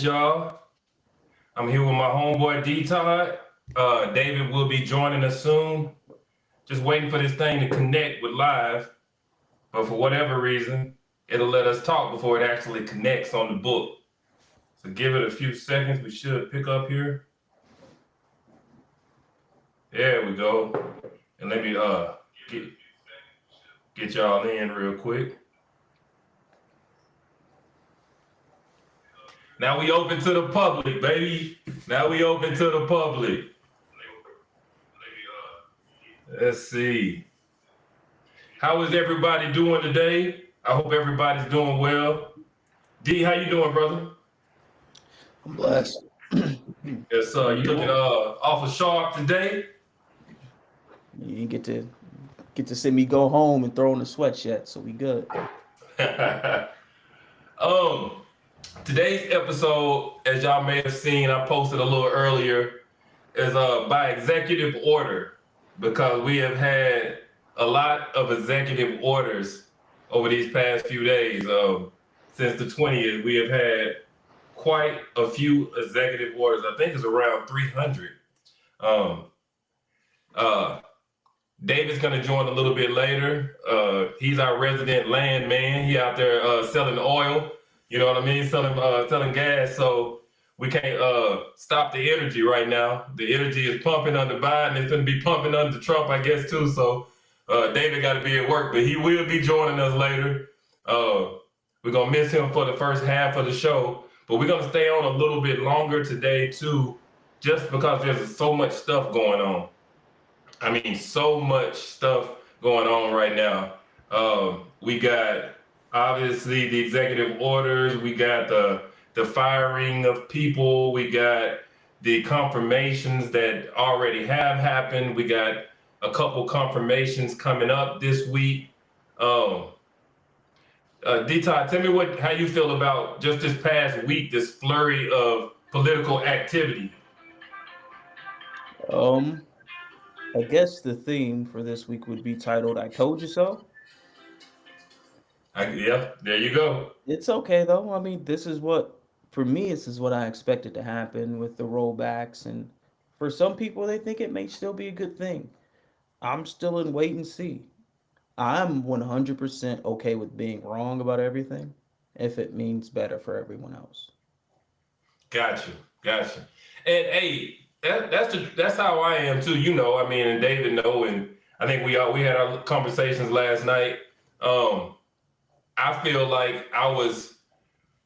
y'all. I'm here with my homeboy D Todd. David will be joining us soon. Just waiting for this thing to connect with live, but for whatever reason, it'll let us talk before it actually connects on the book. So give it a few seconds. We should pick up here. There we go. And let me get y'all in real quick. Now we open to the public, baby. Now we open to the public. Let's see. How is everybody doing today? I hope everybody's doing well. D, how you doing, brother? I'm blessed. Yes, sir. You looking awful sharp today? You get to see me go home and throw in the sweats yet, so we good. Today's episode, as y'all may have seen, I posted a little earlier, is by executive order, because we have had a lot of executive orders over these past few days. Since the 20th, we have had quite a few executive orders. I think it's around 300. David's gonna join a little bit later. He's our resident land man. He out there selling oil. You know what I mean? Selling gas. So we can't stop the energy right now. The energy is pumping under Biden. It's going to be pumping under Trump, I guess, too. So David got to be at work, but he will be joining us later. We're going to miss him for the first half of the show, but we're going to stay on a little bit longer today, too, just because there's so much stuff going on. I mean, so much stuff going on right now. We got, obviously, the executive orders. We got the firing of people. We got the confirmations that already have happened. We got a couple confirmations coming up this week. D-Todd, tell me how you feel about just this past week, this flurry of political activity. I guess the theme for this week would be titled "I Told You So." Yeah, there you go. It's okay though. I mean, this is what I expected to happen with the rollbacks, and for some people, they think it may still be a good thing. I'm still in wait and see. I'm 100% okay with being wrong about everything if it means better for everyone else. Gotcha. And hey, that's how I am too. You know, I mean, and David know, and I think we had our conversations last night. I feel like I was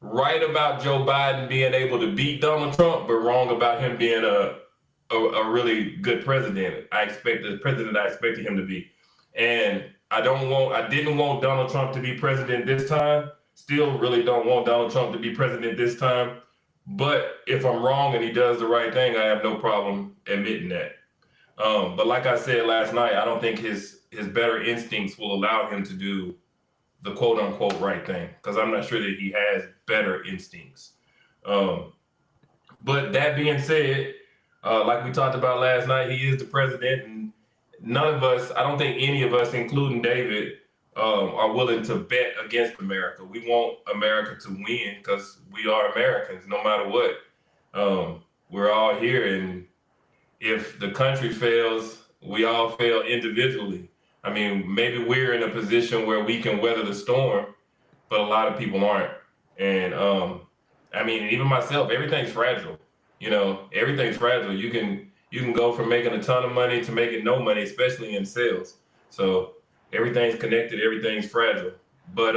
right about Joe Biden being able to beat Donald Trump, but wrong about him being a really good president. The president I expected him to be. And I didn't want Donald Trump to be president this time. Still really don't want Donald Trump to be president this time. But if I'm wrong and he does the right thing, I have no problem admitting that. But like I said last night, I don't think his better instincts will allow him to do the quote unquote right thing, because I'm not sure that he has better instincts. But that being said, like we talked about last night, he is the president, and none of us, I don't think any of us, including David, are willing to bet against America. We want America to win because we are Americans, no matter what. We're all here, and if the country fails, we all fail individually. I mean, maybe we're in a position where we can weather the storm, but a lot of people aren't. And I mean, even myself, everything's fragile. You know, everything's fragile. You can go from making a ton of money to making no money, especially in sales. So everything's connected, everything's fragile. But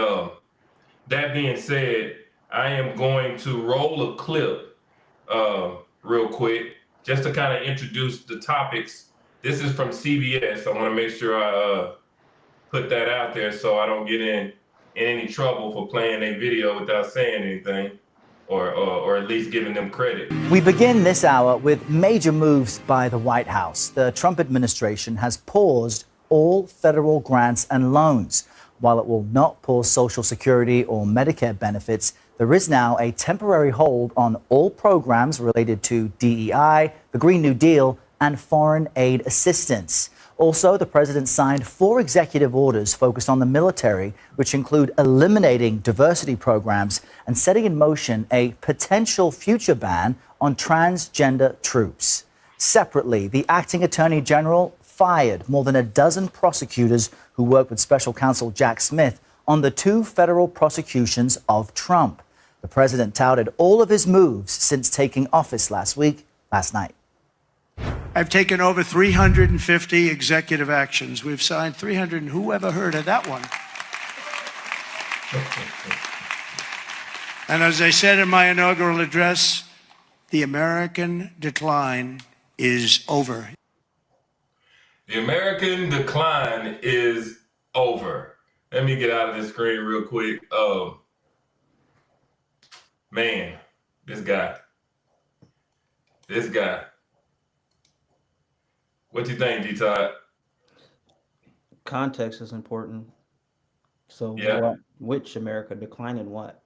that being said, I am going to roll a clip real quick just to kind of introduce the topics. This is from CBS. I want to make sure I put that out there so I don't get in any trouble for playing a video without saying anything, or at least giving them credit. We begin this hour with major moves by the White House. The Trump administration has paused all federal grants and loans. While it will not pause Social Security or Medicare benefits, there is now a temporary hold on all programs related to DEI, the Green New Deal, and foreign aid assistance. Also, the president signed 4 executive orders focused on the military, which include eliminating diversity programs and setting in motion a potential future ban on transgender troops. Separately, the acting attorney general fired more than a dozen prosecutors who worked with special counsel Jack Smith on the 2 federal prosecutions of Trump. The president touted all of his moves since taking office last night. I've taken over 350 executive actions. We've signed 300, and who ever heard of that one? And as I said in my inaugural address, the American decline is over. The American decline is over. Let me get out of this screen real quick. Man, this guy. What you think, D-Todd? Context is important. So Yeah. which America decline and what?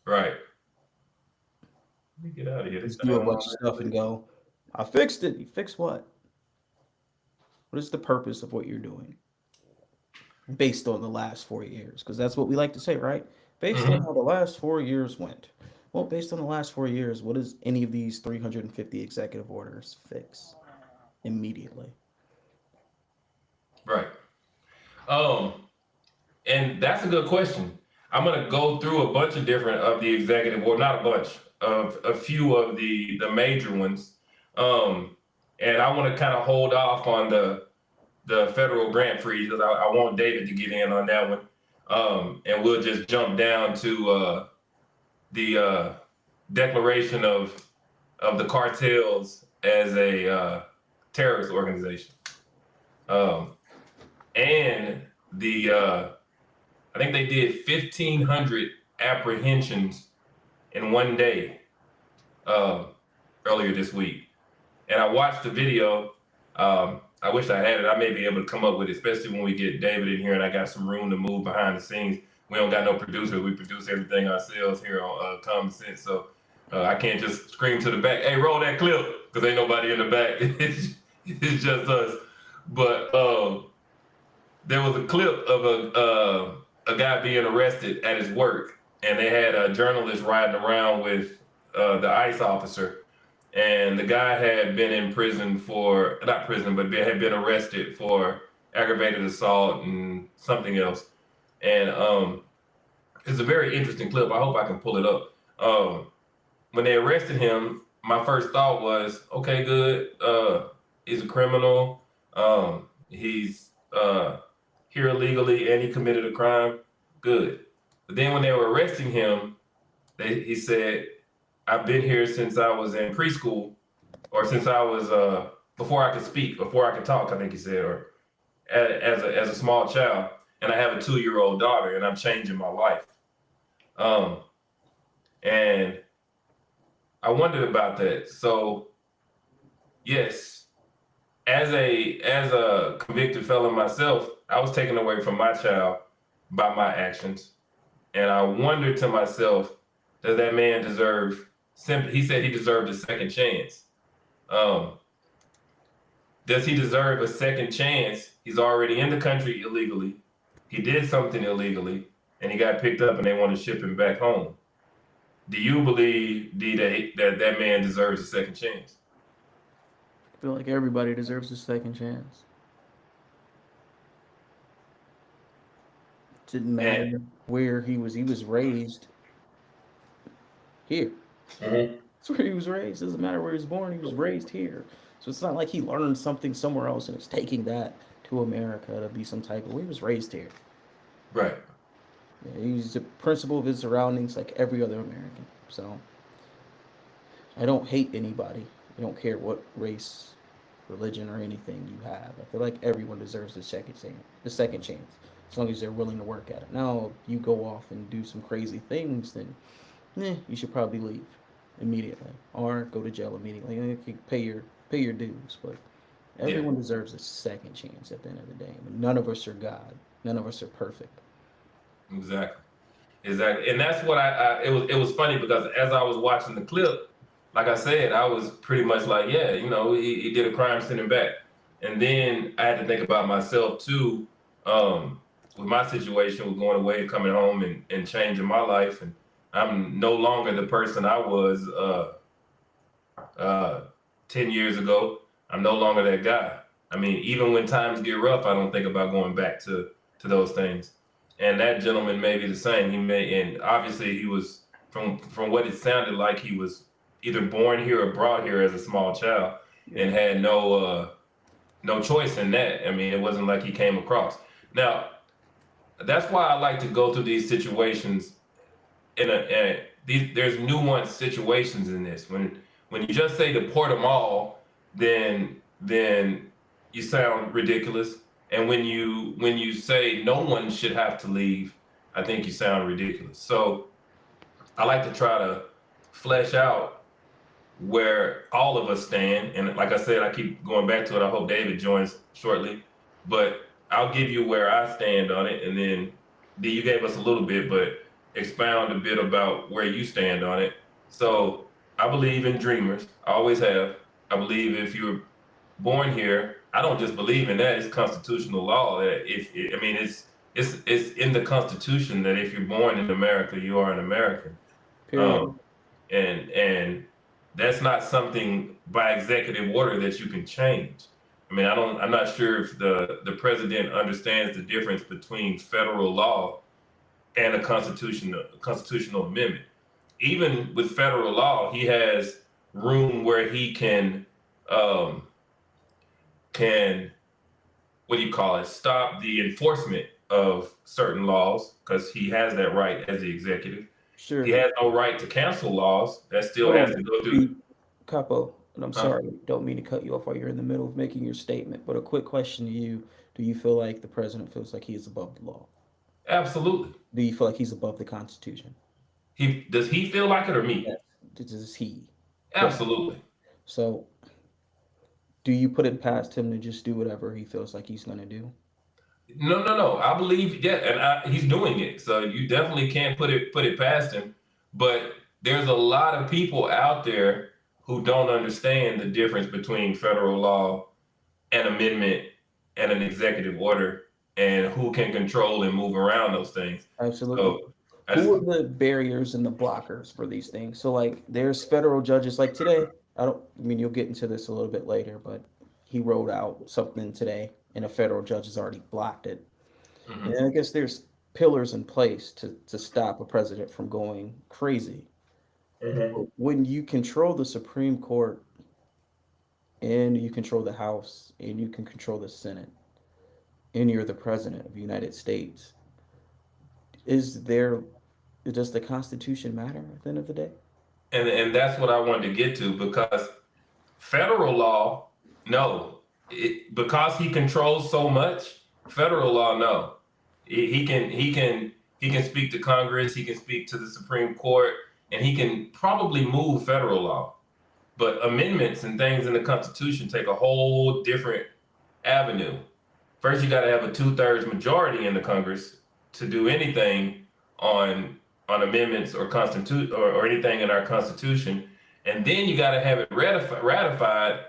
Right. Let me get out of here. Just do a bunch of stuff and go, I fixed it. You fix what? What is the purpose of what you're doing? Based on the last 4 years, because that's what we like to say, right? Based on how the last 4 years went. Well, based on the last 4 years, what does any of these 350 executive orders fix immediately? Right. And that's a good question. I'm going to go through a bunch of different of the executive, or not a bunch, of a few of the major ones. And I want to kind of hold off on the federal grant freeze, because I want David to get in on that one. And we'll just jump down to the declaration of the cartels as a terrorist organization. And I think they did 1,500 apprehensions in one day earlier this week. And I watched the video. I wish I had it. I may be able to come up with it, especially when we get David in here and I got some room to move behind the scenes. We don't got no producer. We produce everything ourselves here on Common Sense. So I can't just scream to the back, hey, roll that clip, because ain't nobody in the back. It's just us. But there was a clip of a guy being arrested at his work, and they had a journalist riding around with the ICE officer. And the guy had been in prison for, not prison, but had been arrested for aggravated assault and something else. And it's a very interesting clip. I hope I can pull it up. When they arrested him, my first thought was, okay, good. He's a criminal. He's here illegally and he committed a crime. Good. But then when they were arresting him, he said, I've been here since I was in preschool, or since I was before I could speak, before I could talk, I think he said, or as a small child, and I have a 2-year-old daughter, and I'm changing my life. And I wondered about that. So, yes, as a convicted felon myself, I was taken away from my child by my actions, and I wondered to myself, does that man deserve? He said he deserved a second chance. Does he deserve a second chance? He's already in the country illegally. He did something illegally, and he got picked up, and they want to ship him back home. Do you believe, D, that man deserves a second chance? I feel like everybody deserves a second chance. Didn't matter where he was raised here. Mm-hmm. That's where he was raised. Doesn't matter where he was born, he was raised here. So it's not like he learned something somewhere else and is taking that to America to be some type of, he was raised here. Right. Yeah, he's a principle of his surroundings like every other American. So I don't hate anybody. I don't care what race, religion, or anything you have. I feel like everyone deserves a second chance, as long as they're willing to work at it. Now, if you go off and do some crazy things, then you should probably leave immediately or go to jail immediately. You can pay your dues, but everyone deserves a second chance at the end of the day. I mean, none of us are God. None of us are perfect. Exactly. And that's what it was funny, because as I was watching the clip, like I said, I was pretty much like, yeah, he did a crime, send him back. And then I had to think about myself too, with my situation with going away, coming home, and changing my life. And I'm no longer the person I was 10 years ago. I'm no longer that guy. I mean, even when times get rough, I don't think about going back to those things. And that gentleman may be the same. He may, and obviously he was, from what it sounded like, he was either born here or brought here as a small child, and had no choice in that. I mean, it wasn't like he came across. Now, that's why I like to go through these situations. There's nuanced situations in this. When you just say deport them all, then you sound ridiculous. And when you say no one should have to leave, I think you sound ridiculous. So I like to try to flesh out where all of us stand. And like I said, I keep going back to it. I hope David joins shortly, but I'll give you where I stand on it. And then D, you gave us a little bit, but expound a bit about where you stand on it. So I believe in dreamers. I always have. I believe if you're born here, I don't just believe in that. It's constitutional law that it's in the Constitution that if you're born in America, you are an American. Period. And that's not something by executive order that you can change. I mean, I'm not sure if the president understands the difference between federal law and a constitutional amendment. Even with federal law, he has room where he can stop the enforcement of certain laws, because he has that right as the executive. Sure. He has no right to cancel laws. That still has to go through. Capo, and I'm sorry, don't mean to cut you off while you're in the middle of making your statement, but a quick question to you. Do you feel like the president feels like he is above the law? Absolutely. Do you feel like he's above the Constitution? Does he feel like it, or me? Yes. Does he? Absolutely. So do you put it past him to just do whatever he feels like he's going to do? No. I believe, and he's doing it. So you definitely can't put it past him. But there's a lot of people out there who don't understand the difference between federal law, an amendment, and an executive order, and who can control and move around those things. Absolutely. So, who are the barriers and the blockers for these things? So like there's federal judges like today. You'll get into this a little bit later, but he wrote out something today and a federal judge has already blocked it. Mm-hmm. And I guess there's pillars in place to stop a president from going crazy. Mm-hmm. When you control the Supreme Court and you control the House and you can control the Senate and you're the president of the United States, does the Constitution matter at the end of the day? And that's what I wanted to get to, because federal law, no. Because he controls so much, federal law, no. He can speak to Congress, he can speak to the Supreme Court, and he can probably move federal law. But amendments and things in the Constitution take a whole different avenue. First, you got to have a 2/3 majority in the Congress to do anything on amendments or or anything in our Constitution, and then you got to have it ratified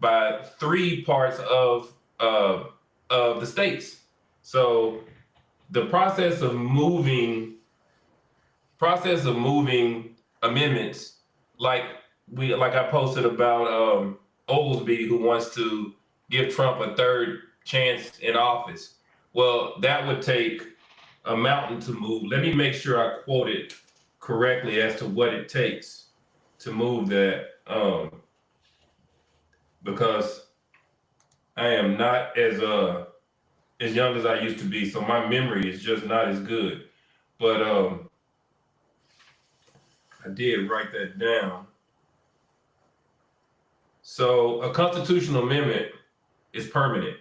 by 3 parts of the states. So the process of moving amendments, like I posted about Oglesby, who wants to give Trump a 3rd chance in office. Well, that would take a mountain to move. Let me make sure I quote it correctly as to what it takes to move that, because I am not as young as I used to be, so my memory is just not as good. But I did write that down. So a constitutional amendment is permanent.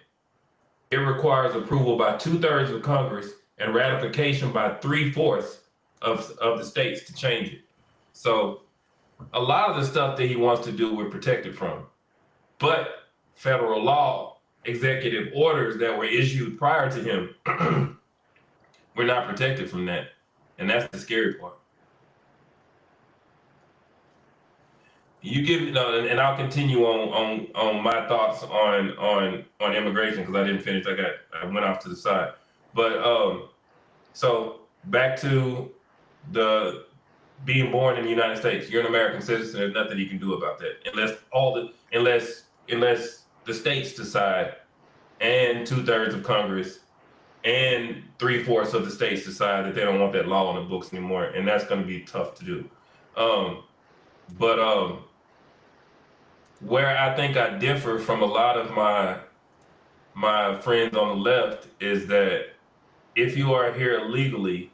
It requires approval by 2/3 of Congress and ratification by 3/4 of the states to change it. So a lot of the stuff that he wants to do, we're protected from. But federal law, executive orders that were issued prior to him, we're not protected from that. And that's the scary part. You give me no, and I'll continue on my thoughts on immigration because I didn't finish. I went off to the side, but so back to the being born in the United States. You're an American citizen. There's nothing you can do about that unless the states decide, and 2/3 of Congress and 3/4 of the states decide that they don't want that law on the books anymore, and that's going to be tough to do. But where I think I differ from a lot of my friends on the left is that if you are here illegally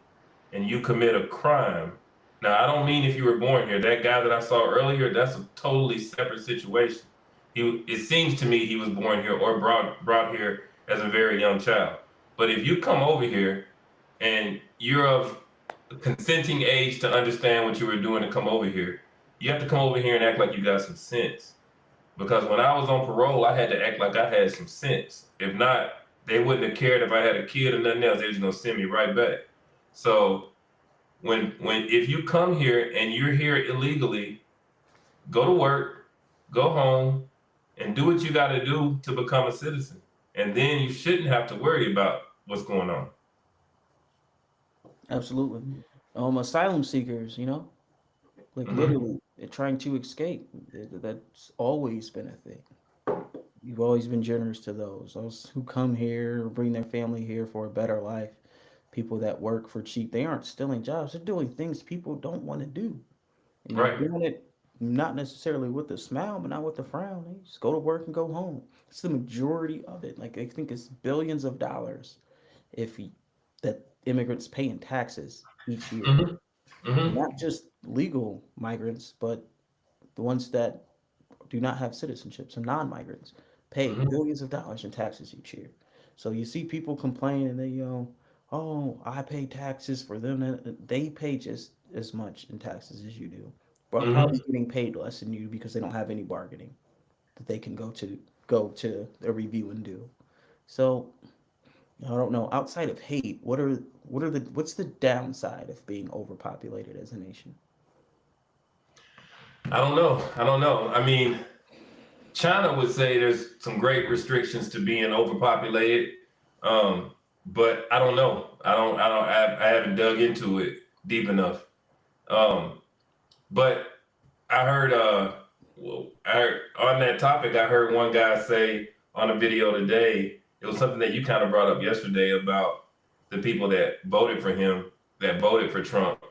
and you commit a crime, now I don't mean if you were born here. That guy that I saw earlier, that's a totally separate situation. It seems to me he was born here or brought here as a very young child. But if you come over here and you're of consenting age to understand what you were doing to come over here, you have to come over here and act like you got some sense. Because when I was on parole, I had to act like I had some sense. If not, they wouldn't have cared if I had a kid or nothing else. They were just gonna send me right back. So if you come here and you're here illegally, go to work, go home, and do what you got to do to become a citizen. And then you shouldn't have to worry about what's going on. Absolutely. Asylum seekers, like literally they're trying to escape. That's always been a thing. You've always been generous to those who come here or bring their family here for a better life. People that work for cheap, they aren't stealing jobs. They're doing things people don't want to do. And they're Right. doing it not necessarily with a smile, but not with a frown. They just go to work and go home. It's the majority of it. Like I think it's billions of dollars that immigrants pay in taxes each year. Not just legal migrants, but the ones that do not have citizenship, so non-migrants, pay billions of dollars in taxes each year. So you see people complain and they, oh, I pay taxes for them. They pay just as much in taxes as you do, but probably getting paid less than you because they don't have any bargaining that they can go to a review and do. So I don't know. Outside of hate, what's the downside of being overpopulated as a nation? I don't know. I mean, China would say there's some great restrictions to being overpopulated, but I don't know. I haven't dug into it deep enough. But I heard, on that topic, I heard one guy say on a video today. It was something that you kind of brought up yesterday about the people that voted for him, that voted for Trump,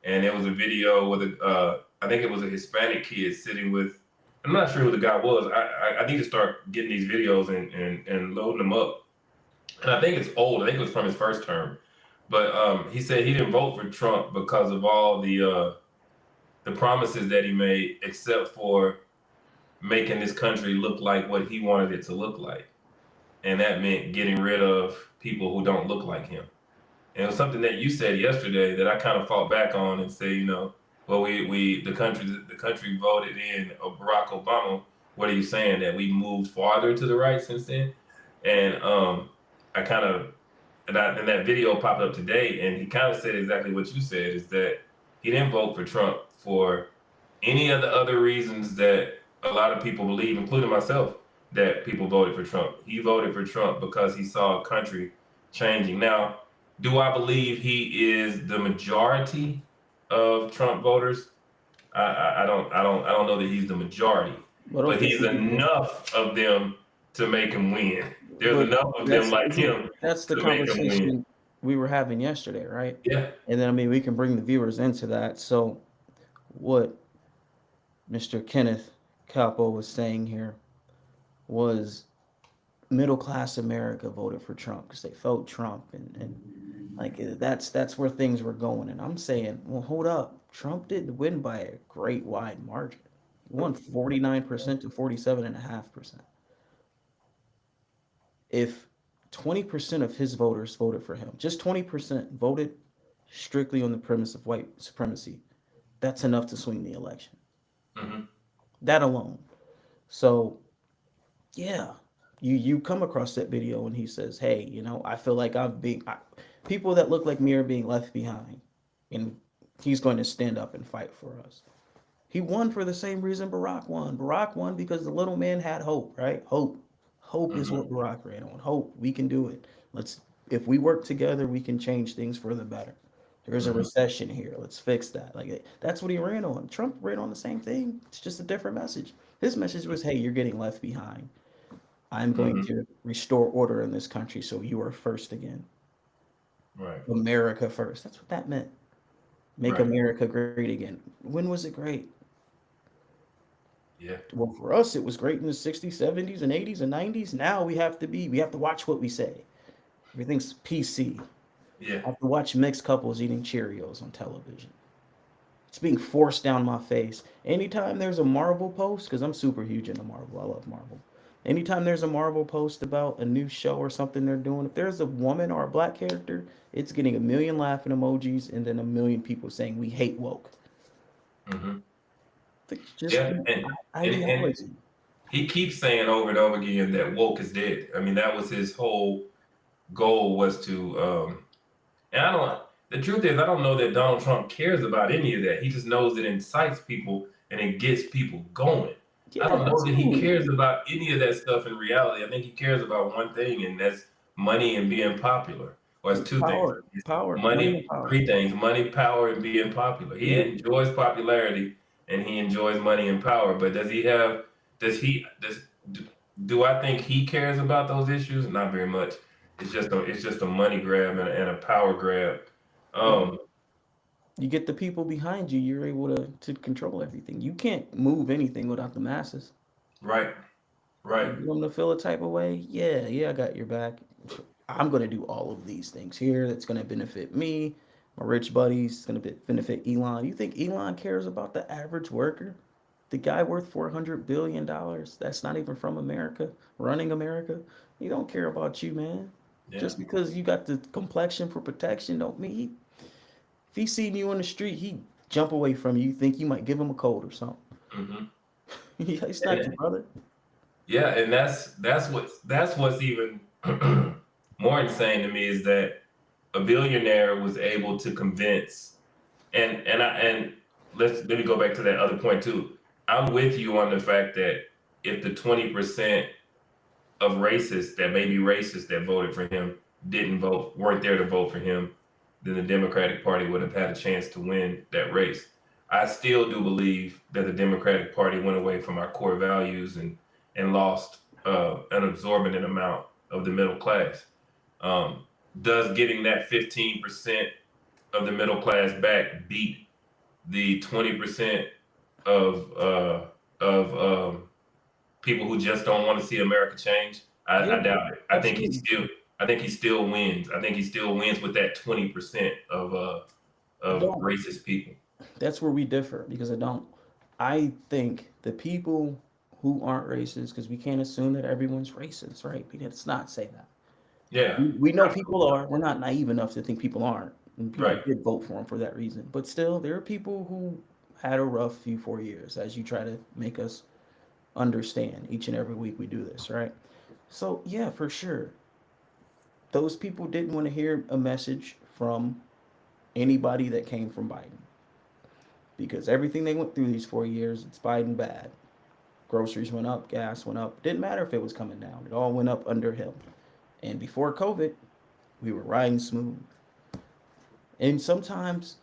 and it was a video with I think it was a Hispanic kid sitting with. I'm not sure who the guy was. I need to start getting these videos and loading them up. And I think it's old. I think it was from his first term. But he said he didn't vote for Trump because of all the promises that he made, except for making this country look like what he wanted it to look like. And that meant getting rid of people who don't look like him. And it was something that you said yesterday that I kind of fought back on and say, well, the country voted in Barack Obama. What are you saying, that we moved farther to the right since then? And and that video popped up today, and he kind of said exactly what you said, is that he didn't vote for Trump for any of the other reasons that a lot of people believe, including myself, that people voted for Trump. He voted for Trump because he saw a country changing. Now, do I believe he is the majority of Trump voters? I don't know that he's the majority, but he's enough of them to make him win. There's enough of them like him. That's the to make him win. conversation we were having yesterday, right? Yeah. And then we can bring the viewers into that. So what Mr. Kenneth Capo was saying here was middle class America voted for Trump because they felt Trump and like that's where things were going. And I'm saying, well, hold up. Trump didn't win by a great wide margin. He won 49% to 47.5%. If 20% of his voters voted for him, just 20% voted strictly on the premise of white supremacy, that's enough to swing the election. That alone. So, yeah, you come across that video and he says, hey, I feel like people that look like me are being left behind, and he's going to stand up and fight for us. He won for the same reason Barack won. Barack won because the little man had hope, right? Hope. Hope is what Barack ran on. Hope. We can do it. If we work together, we can change things for the better. There's a recession here. Let's fix that. Like that's what he ran on. Trump ran on the same thing. It's just a different message. His message was, hey, you're getting left behind. I'm going to restore order in this country so you are first again. Right. America first. That's what that meant. Make Right. America great again. When was it great? Yeah. Well, for us, it was great in the 60s, 70s, and 80s and 90s. Now we have to watch what we say. Everything's PC. Yeah. I have to watch mixed couples eating Cheerios on television. It's being forced down my face. Anytime there's a Marvel post, because I'm super huge into Marvel, I love Marvel. Anytime there's a Marvel post about a new show or something they're doing, if there's a woman or a black character, it's getting 1 million laughing emojis and then 1 million people saying we hate woke. Mm-hmm. Just Yeah. And ideology. he keeps saying over and over again that woke is dead. I mean, that was his whole goal was to and the truth is I don't know that Donald Trump cares about any of that. He just knows it incites people and it gets people going. I don't know that he cares about any of that stuff in reality. I think he cares about one thing, and that's money and being popular. Or it's two Power, things. power, Money, power. 3 things: money, power, and being popular. He enjoys popularity and he enjoys money and power. But do I think he cares about those issues? Not very much. It's just a money grab and a power grab. You get the people behind you, you're able to control everything. You can't move anything without the masses. Right. Right. You want them to feel a type of way? Yeah, I got your back. I'm going to do all of these things here that's going to benefit me, my rich buddies. It's going to benefit Elon. You think Elon cares about the average worker? The guy worth $400 billion, that's not even from America, running America. He don't care about you, man. Yeah. Just because you got the complexion for protection don't mean if he seen you on the street, he jump away from you. You think you might give him a cold or something. Mm-hmm. He's not your brother. Yeah, and that's what's even more insane to me is that a billionaire was able to convince and let me go back to that other point too. I'm with you on the fact that if the 20% of racists that may be racist that voted for him weren't there to vote for him, then the Democratic Party would have had a chance to win that race. I still do believe that the Democratic Party went away from our core values and lost an exorbitant amount of the middle class. Does getting that 15% of the middle class back beat the 20% of people who just don't want to see America change? I doubt it. I think he still wins. I think he still wins with that 20% of racist people. That's where we differ because I think the people who aren't racist, because we can't assume that everyone's racist, right? Let's not say that. Yeah. We know people are. We're not naive enough to think people aren't. And people did vote for him for that reason. But still, there are people who had a rough 4 years, as you try to make us understand each and every week we do this, right? So yeah, for sure. Those people didn't want to hear a message from anybody that came from Biden. Because everything they went through these 4 years, it's Biden bad. Groceries went up, gas went up. Didn't matter if it was coming down. It all went up under him. And before COVID, we were riding smooth. And sometimes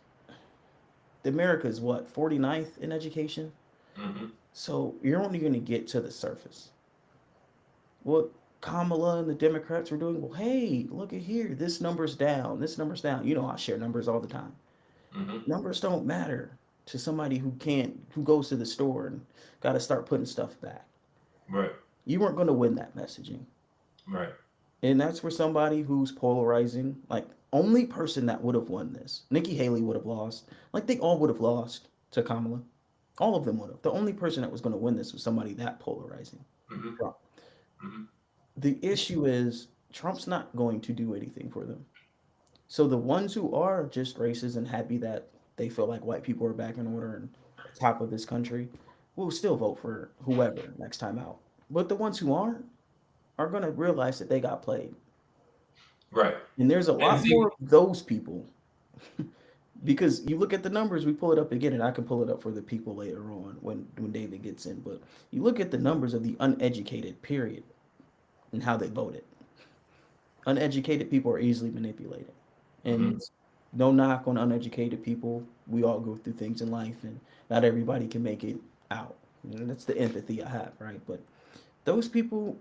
America is 49th in education? Mm-hmm. So you're only going to get to the surface. What Kamala and the Democrats were doing, well, hey, look at here. This number's down. This number's down. You know, I share numbers all the time. Mm-hmm. Numbers don't matter to somebody who goes to the store and got to start putting stuff back. Right. You weren't going to win that messaging. Right. And that's where somebody who's polarizing, like only person that would have won this, Nikki Haley would have lost. Like they all would have lost to Kamala. All of them would have. The only person that was going to win this was somebody that polarizing. Mm-hmm. Trump. Mm-hmm. The issue is Trump's not going to do anything for them. So the ones who are just racist and happy that they feel like white people are back in order and top of this country will still vote for whoever next time out. But the ones who aren't are going to realize that they got played. Right. And there's a lot more of those people because you look at the numbers, we pull it up again, and I can pull it up for the people later on when David gets in. But you look at the numbers of the uneducated, period, and how they voted. Uneducated people are easily manipulated, Mhm. and no knock on uneducated people. We all go through things in life, and not everybody can make it out. That's the empathy I have, right? But those people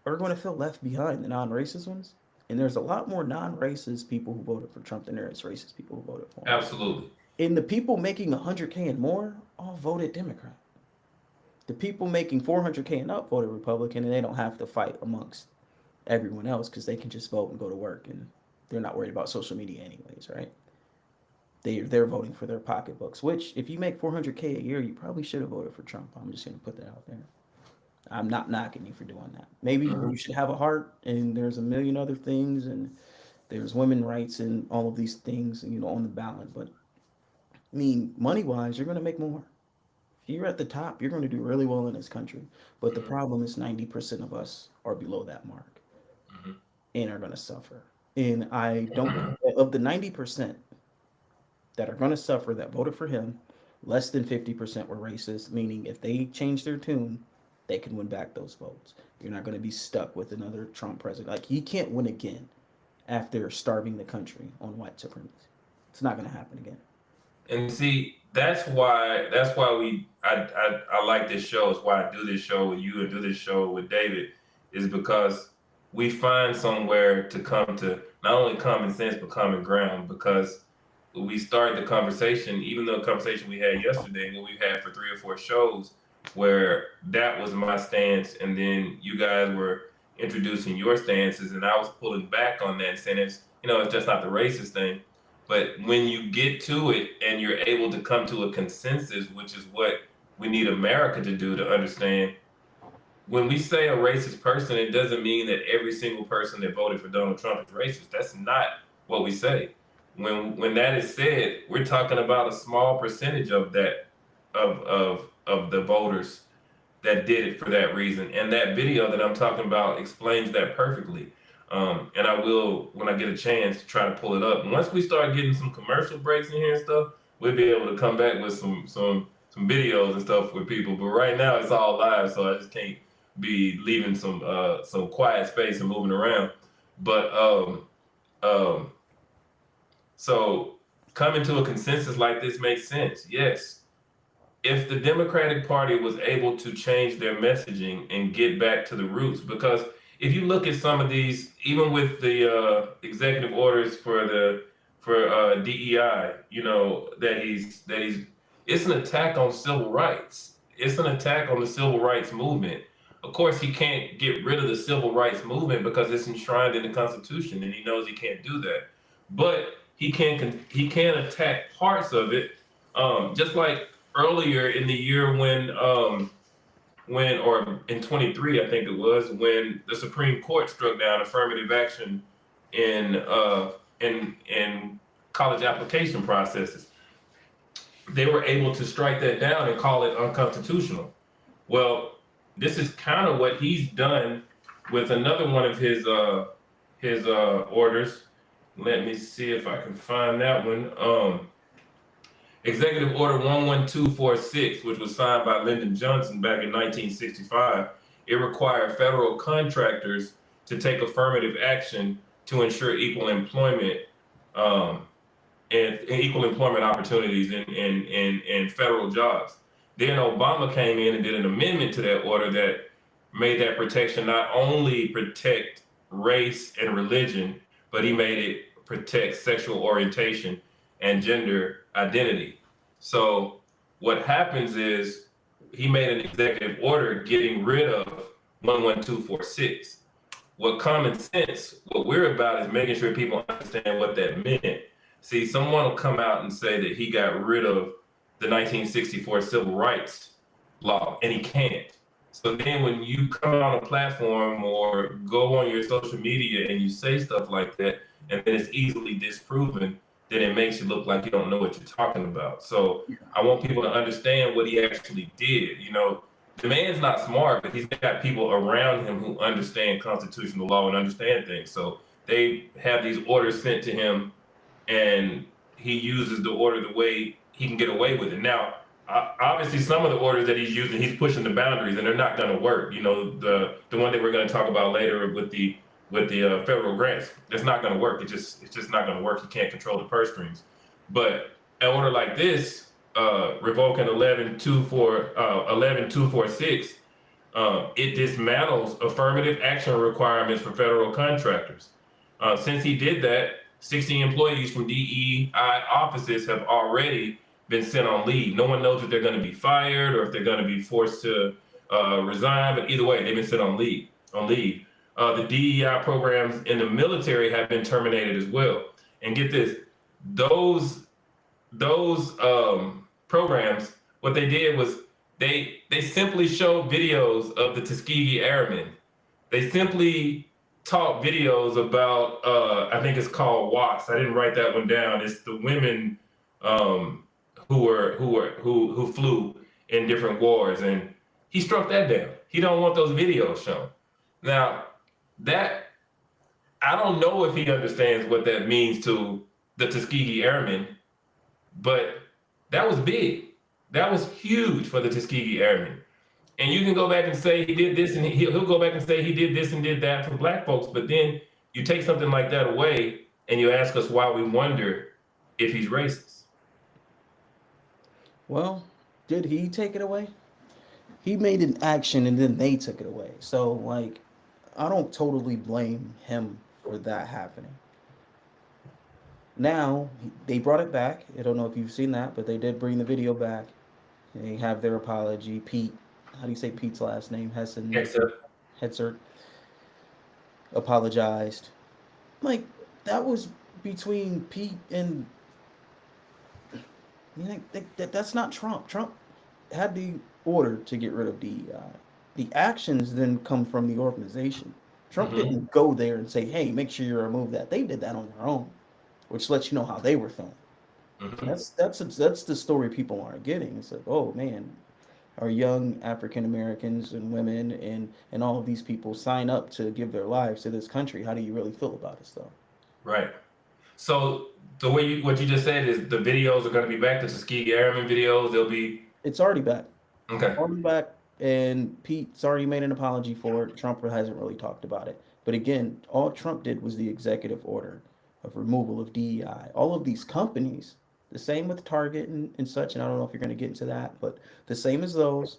are going to feel left behind, the non-racist ones. And there's a lot more non-racist people who voted for Trump than there is racist people who voted for him. Absolutely. And the people making 100K and more all voted Democrat. The people making 400K and up voted Republican, and they don't have to fight amongst everyone else because they can just vote and go to work, and they're not worried about social media anyways, right? They're voting for their pocketbooks. Which, if you make 400K a year, you probably should have voted for Trump. I'm just gonna put that out there. I'm not knocking you for doing that. Maybe you should have a heart, and there's a million other things, and there's women rights and all of these things, on the ballot. But I mean, money wise, you're going to make more. If you're at the top, you're going to do really well in this country. But the problem is 90% of us are below that mark Mhm. and are going to suffer. And I don't, of the 90% that are going to suffer that voted for him, less than 50% were racist, meaning if they change their tune, they can win back those votes. You're not going to be stuck with another Trump president. Like, he can't win again after starving the country on white supremacy. It's not going to happen again. And see, I like this show. It's why I do this show with you and do this show with David, is because we find somewhere to come to not only common sense but common ground. Because we started the conversation, even the conversation we had yesterday, and that we've had for 3 or 4 shows, where that was my stance, and then you guys were introducing your stances, and I was pulling back on that, saying it's just not the racist thing. But when you get to it and you're able to come to a consensus, which is what we need America to do, to understand, when we say a racist person, it doesn't mean that every single person that voted for Donald Trump is racist. That's not what we say. When that is said, we're talking about a small percentage of that, of the voters that did it for that reason. And that video that I'm talking about explains that perfectly. And I will, when I get a chance, try to pull it up. And once we start getting some commercial breaks in here and stuff, we'll be able to come back with some videos and stuff with people. But right now it's all live, so I just can't be leaving some quiet space and moving around. But so coming to a consensus like this makes sense. Yes. If the Democratic Party was able to change their messaging and get back to the roots, because if you look at some of these, even with the executive orders for DEI, it's an attack on civil rights. It's an attack on the civil rights movement. Of course, he can't get rid of the civil rights movement because it's enshrined in the Constitution, and he knows he can't do that. But he can attack parts of it, just like earlier in the year when or in 23, I think it was, when the Supreme Court struck down affirmative action in college application processes. They were able to strike that down and call it unconstitutional. Well, this is kind of what he's done with another one of his orders. Let me see if I can find that one. Executive Order 11246, which was signed by Lyndon Johnson back in 1965, it required federal contractors to take affirmative action to ensure equal employment and equal employment opportunities in federal jobs. Then Obama came in and did an amendment to that order that made that protection not only protect race and religion, but he made it protect sexual orientation and gender identity. So what happens is he made an executive order getting rid of 11246. What we're about is making sure people understand what that meant. See, someone will come out and say that he got rid of the 1964 Civil Rights Law, and he can't. So then when you come on a platform or go on your social media and you say stuff like that, and then it's easily disproven, then it makes you look like you don't know what you're talking about. So I want people to understand what he actually did. The man's not smart, but he's got people around him who understand constitutional law and understand things. So they have these orders sent to him, and he uses the order the way he can get away with it. Now, obviously, some of the orders that he's using, he's pushing the boundaries, and they're not going to work. You know, the one that we're going to talk about later with the federal grants, it's not going to work. It's just not going to work. You can't control the purse strings. But an order like this, revoking 11246, it dismantles affirmative action requirements for federal contractors. Since he did that, 60 employees from DEI offices have already been sent on leave. No one knows if they're going to be fired or if they're going to be forced to resign, but either way, they've been sent on leave. The DEI programs in the military have been terminated as well. And get this, those programs, what they did was they simply showed videos of the Tuskegee Airmen. They simply taught videos about I think it's called WASP. I didn't write that one down. It's the women who flew in different wars, and he struck that down. He don't want those videos shown. Now, that I don't know if he understands what that means to the Tuskegee Airmen, but that was big. That was huge for the Tuskegee Airmen. And you can go back and say he did this, and he'll go back and say he did this and did that for Black folks. But then you take something like that away, and you ask us why we wonder if he's racist. Well, did he take it away? He made an action, and then they took it away. So, like, I don't totally blame him for that happening. Now, they brought it back. I don't know if you've seen that, but they did bring the video back. They have their apology. Pete, how do you say Pete's last name? Hetzert apologized. Like, that was between Pete and, you know, that's not Trump. Trump had the order to get rid of DEI. The actions then come from the organization. Trump didn't go there and say, hey, make sure you remove that. They did that on their own, which lets you know how they were feeling. That's the story people aren't getting. It's like, oh man, our young African Americans and women and all of these people sign up to give their lives to this country. How do you really feel about it, though? Right. So the way what you just said is the videos are going to be back. The Tuskegee Airmen videos, they'll be. It's already back. Okay. Already back, and Pete's already made an apology for it. Trump hasn't really talked about it. But again, all Trump did was the executive order of removal of DEI. All of these companies, the same with Target and such, and I don't know if you're going to get into that, but the same as those,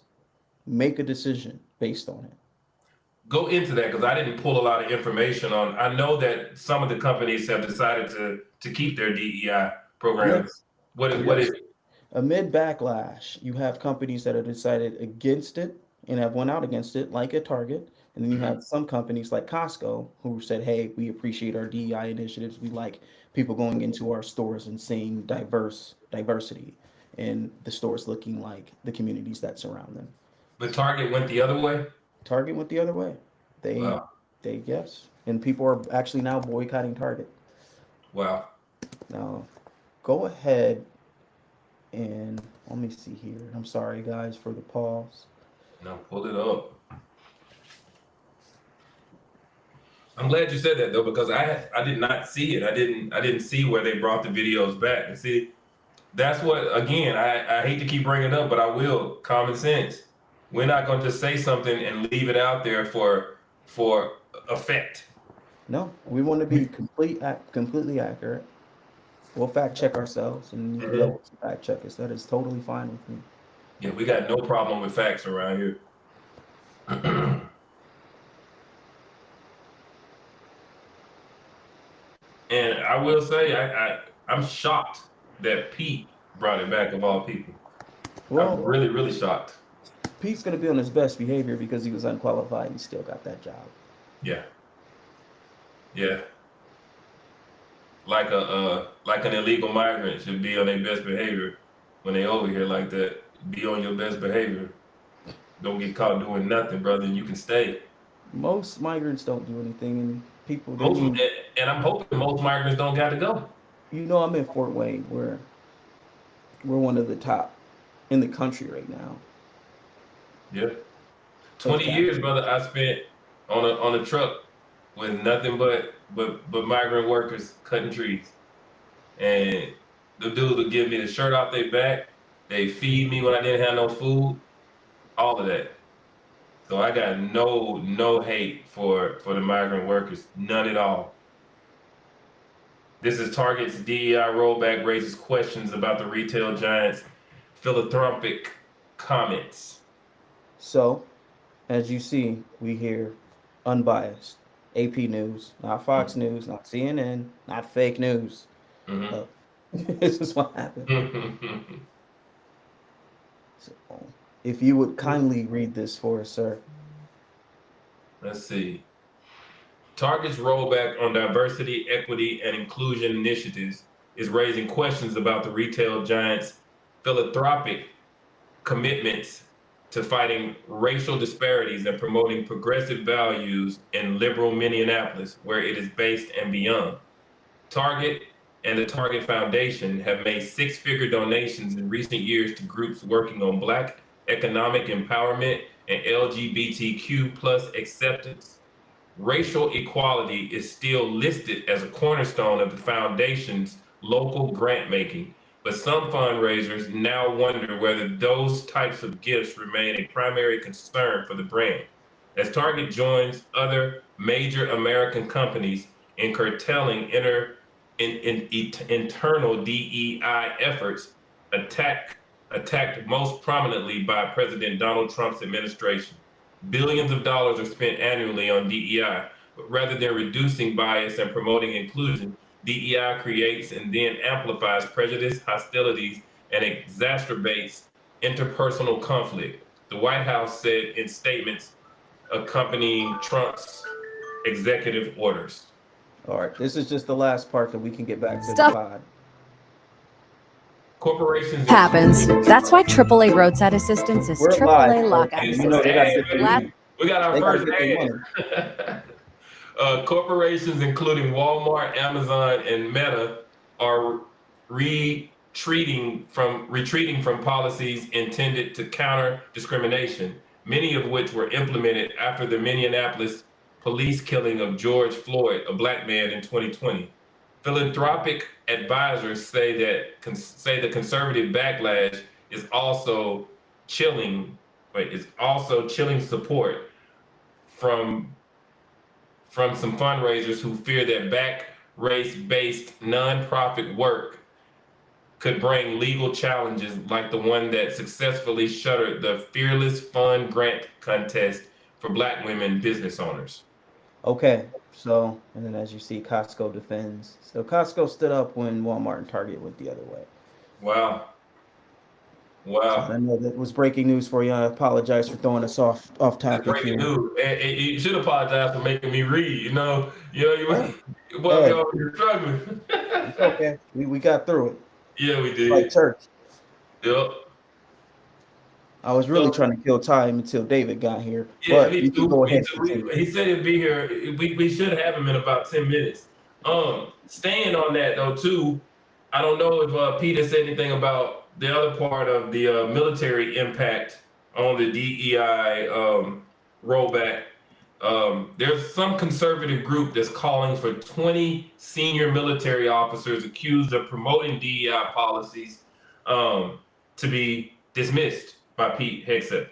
make a decision based on it. Go into that, because I didn't pull a lot of information on. I know that some of the companies have decided to keep their DEI programs. Yes. What is Amid backlash, you have companies that have decided against it and have went out against it, like a Target. And then you have some companies like Costco who said, hey, we appreciate our DEI initiatives. We like people going into our stores and seeing diversity and the stores looking like the communities that surround them. But Target went the other way? Target went the other way. They yes. And people are actually now boycotting Target. Wow. Now, go ahead and let me see here. I'm sorry, guys, for the pause. No, pull it up. I'm glad you said that though, because I did not see it. I didn't see where they brought the videos back. And see, that's what, again, I hate to keep bringing it up, but I will. Common sense. We're not going to just say something and leave it out there for effect. No, we want to be completely accurate. We'll fact check ourselves, and you can fact check us. That is totally fine with me. Yeah, we got no problem with facts around here. And I will say, I'm shocked that Pete brought it back of all people. Well, I'm really, really shocked. Pete's going to be on his best behavior because he was unqualified and still got that job. Yeah. Yeah. Like an illegal migrant should be on their best behavior when they over here like that. Be on your best behavior. Don't get caught doing nothing, brother, and you can stay. Most migrants don't do anything, and people. And I'm hoping most migrants don't got to go. You know, I'm in Fort Wayne, where we're one of the top in the country right now. Yeah. 20 years, brother, I spent on a truck with nothing but migrant workers cutting trees. And The dudes would give me the shirt off their back. They feed me when I didn't have no food. All of that. So I got no hate for the migrant workers, none at all. This is Target's DEI rollback raises questions about the retail giant's philanthropic comments. So, as you see, we hear unbiased AP News, not Fox News, not CNN, not fake news. Mhm. This is what happened. So, if you would kindly read this for us, sir. Let's see. Target's rollback on diversity, equity, and inclusion initiatives is raising questions about the retail giant's philanthropic commitments to fighting racial disparities and promoting progressive values in liberal Minneapolis, where it is based and beyond. Target and the Target Foundation have made six-figure donations in recent years to groups working on Black economic empowerment and LGBTQ plus acceptance. Racial equality is still listed as a cornerstone of the foundation's local grant making, but some fundraisers now wonder whether those types of gifts remain a primary concern for the brand. As Target joins other major American companies in curtailing internal DEI efforts, attacked most prominently by President Donald Trump's administration. Billions of dollars are spent annually on DEI, but rather than reducing bias and promoting inclusion, DEI creates and then amplifies prejudice, hostilities, and exacerbates interpersonal conflict, the White House said in statements accompanying Trump's executive orders. All right, this is just the last part that we can get back to the Stuff pod. Corporations happens. That's why AAA roadside assistance is We're AAA live, lockout folks. You assistance. know they gotta get their Last- money. We got our They gotta first get their ad. money. Corporations including Walmart, Amazon, and Meta are retreating from policies intended to counter discrimination, many of which were implemented after the Minneapolis police killing of George Floyd, a Black man, in 2020. Philanthropic advisors say the conservative backlash is also chilling support from some fundraisers who fear that back race-based nonprofit work could bring legal challenges like the one that successfully shuttered the Fearless Fund grant contest for Black women business owners. Okay, so, and then as you see, Costco defends. So Costco stood up when Walmart and Target went the other way. Wow. I know that was breaking news for you. I apologize for throwing us off That's topic breaking here. news. And you should apologize for making me read. You're struggling. It's okay. We got through it. Yeah, we did. Like church. Yep. I was really trying to kill time until David got here. Yeah, But me you can too. go Me ahead. too. He said he'd be here. We should have him in about 10 minutes. Staying on that though too, I don't know if Peter said anything about the other part of the military impact on the DEI rollback. There's some conservative group that's calling for 20 senior military officers accused of promoting DEI policies to be dismissed by Pete Hegseth.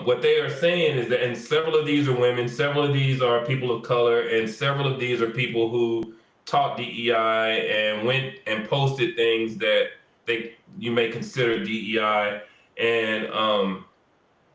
What they are saying is that, and several of these are women, several of these are people of color, and several of these are people who taught DEI and went and posted things that you may consider DEI. And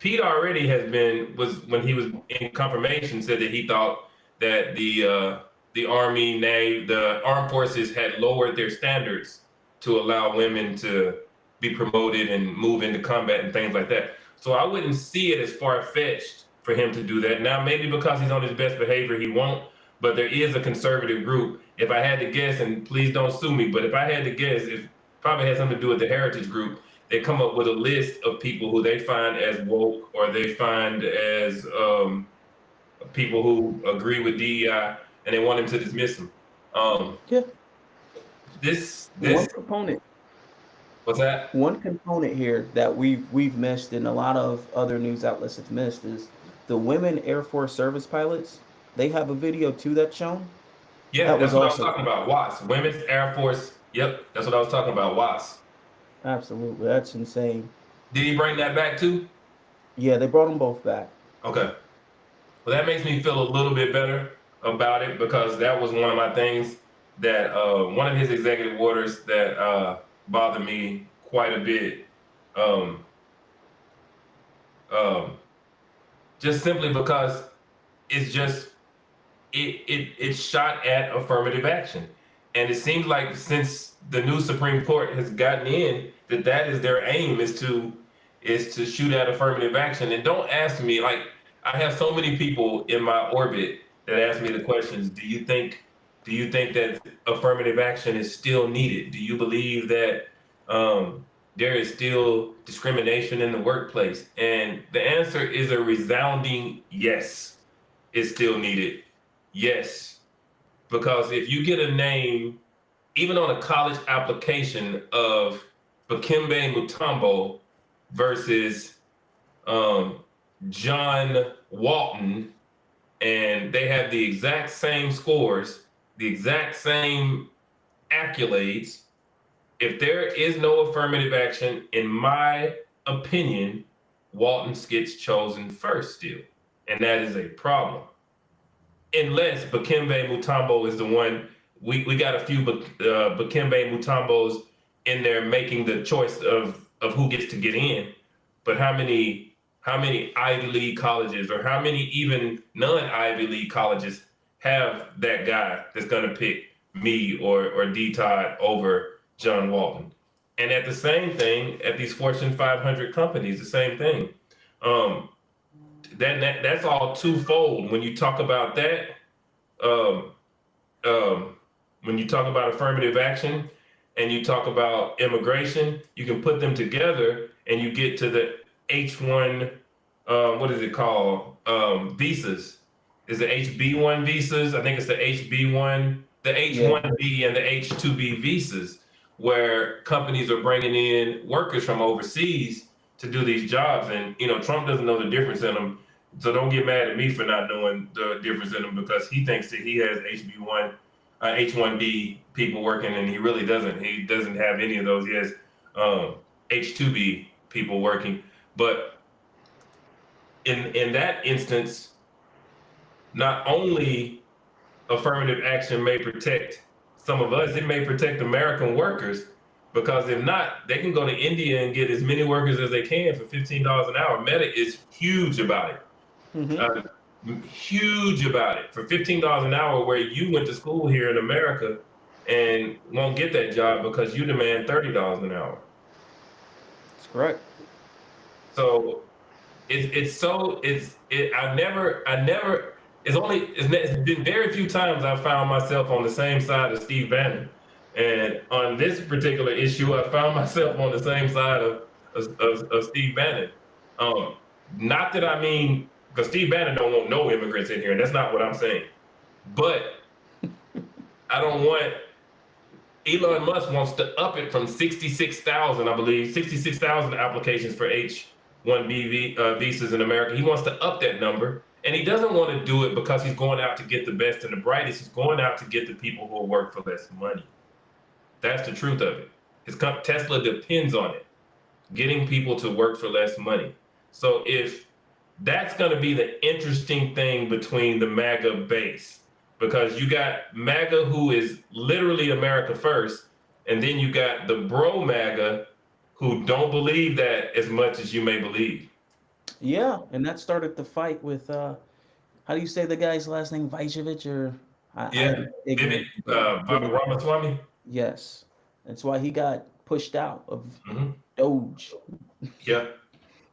Pete already when he was in confirmation, said that he thought that the Army, Navy, the armed forces had lowered their standards to allow women to be promoted and move into combat and things like that. So I wouldn't see it as far-fetched for him to do that. Now, maybe because he's on his best behavior, he won't, but there is a conservative group. If I had to guess, and please don't sue me, but if I had to guess, it probably had something to do with the Heritage Group. They come up with a list of people who they find as woke or they find as people who agree with DEI, and they want him to dismiss them. Yeah. This One component. What's that? One component here that we've missed and a lot of other news outlets have missed is the women Air Force service pilots. They have a video too that's shown. Yeah, That that's was what also- I was talking about. WASP, Women's Air Force Yep, that's what I was talking about. Watts. Absolutely, that's insane. Did he bring that back too? Yeah, they brought them both back. Okay. Well, that makes me feel a little bit better about it because that was one of my things that one of his executive orders that bothered me quite a bit. Um, um, just simply because it's just it's shot at affirmative action, and it seems like since the new Supreme Court has gotten in that is their aim is to shoot at affirmative action. And don't ask me, like, I have so many people in my orbit that ask me the questions: do you think that affirmative action is still needed? Do you believe that there is still discrimination in the workplace? And the answer is a resounding yes. It's still needed. Yes, because if you get a name, even on a college application, of Dikembe Mutombo versus John Walton, and they have the exact same scores, the exact same accolades, if there is no affirmative action, in my opinion, Walton gets chosen first still, and that is a problem. Unless Dikembe Mutombo is the one, we got a few Dikembe Mutombos in there making the choice of who gets to get in, but how many Ivy League colleges or how many even non-Ivy League colleges have that guy that's going to pick me or D Todd over John Walton? And at the same thing, at these Fortune 500 companies, the same thing. That's all twofold. When you talk about that, when you talk about affirmative action and you talk about immigration, you can put them together and you get to the H1, what is it called? Visas. Is it HB1 visas? I think it's the HB1, the H1B and the H2B visas, where companies are bringing in workers from overseas to do these jobs. And, Trump doesn't know the difference in them. So don't get mad at me for not knowing the difference in them, because he thinks that he has HB1, H1B people working, and he really doesn't. He doesn't have any of those. He has H2B people working. But in that instance, not only affirmative action may protect some of us, it may protect American workers, because if not, they can go to India and get as many workers as they can for $15 an hour. Meta is huge about it. Huge about it. For $15 an hour, where you went to school here in America and won't get that job because you demand $30 an hour. That's correct. So it's been very few times I found myself on the same side of Steve Bannon. And on this particular issue, I found myself on the same side of Steve Bannon. Not that I mean, because Steve Bannon don't want no immigrants in here, and that's not what I'm saying. But I don't want, Elon Musk wants to up it from 66,000, I believe, 66,000 applications for H-1B visas in America. He wants to up that number, and he doesn't want to do it because he's going out to get the best and the brightest. He's going out to get the people who will work for less money. That's the truth of it. Tesla depends on it, getting people to work for less money. So if that's going to be the interesting thing between the MAGA base, because you got MAGA, who is literally America first, and then you got the bro MAGA, who don't believe that as much as you may believe. Yeah, and that started the fight with, how do you say the guy's last name? Vivek or? Vivek Ramaswamy. Yes, that's why he got pushed out of Doge. Yeah.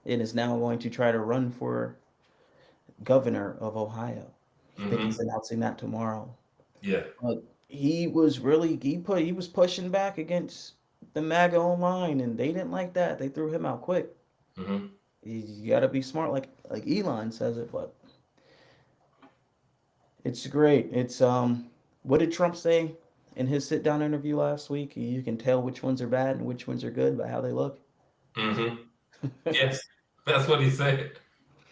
And is now going to try to run for governor of Ohio. I think he's announcing that tomorrow. Yeah. He was pushing back against the MAGA online, and they didn't like that. They threw him out quick. You got to be smart, like Elon says it, but it's great. It's what did Trump say in his sit-down interview last week? You can tell which ones are bad and which ones are good by how they look. Yes, that's what he said.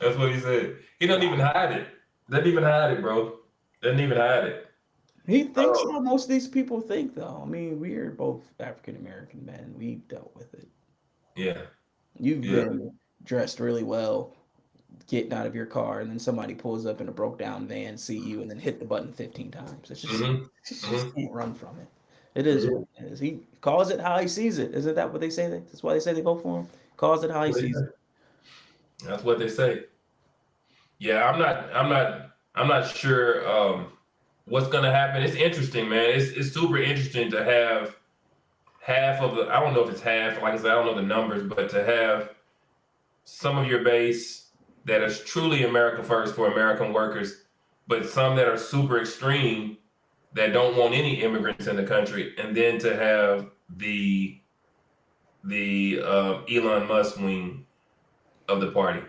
That's what he said. He doesn't even hide it. Doesn't even hide it, bro. Doesn't even hide it. He thinks Oh, how most of these people think, though. I mean, we are both African American men. We've dealt with it. yeah, You've yeah. been dressed really well, getting out of your car, and then somebody pulls up in a broke down van, see you, and then hit the button 15 times. Mm-hmm. You Mm-hmm. just can't run from it. It is what it is. He calls it how he sees it. Isn't that what they say? That's why they say they vote for him. Calls it how he sees it. That's what they say. Yeah, I'm not sure what's gonna happen. It's interesting, man. It's super interesting to have half of the. I don't know if it's half. Like I said, I don't know the numbers, but to have some of your base that is truly America first for American workers, but some that are super extreme that don't want any immigrants in the country, and then to have the Elon Musk wing of the party.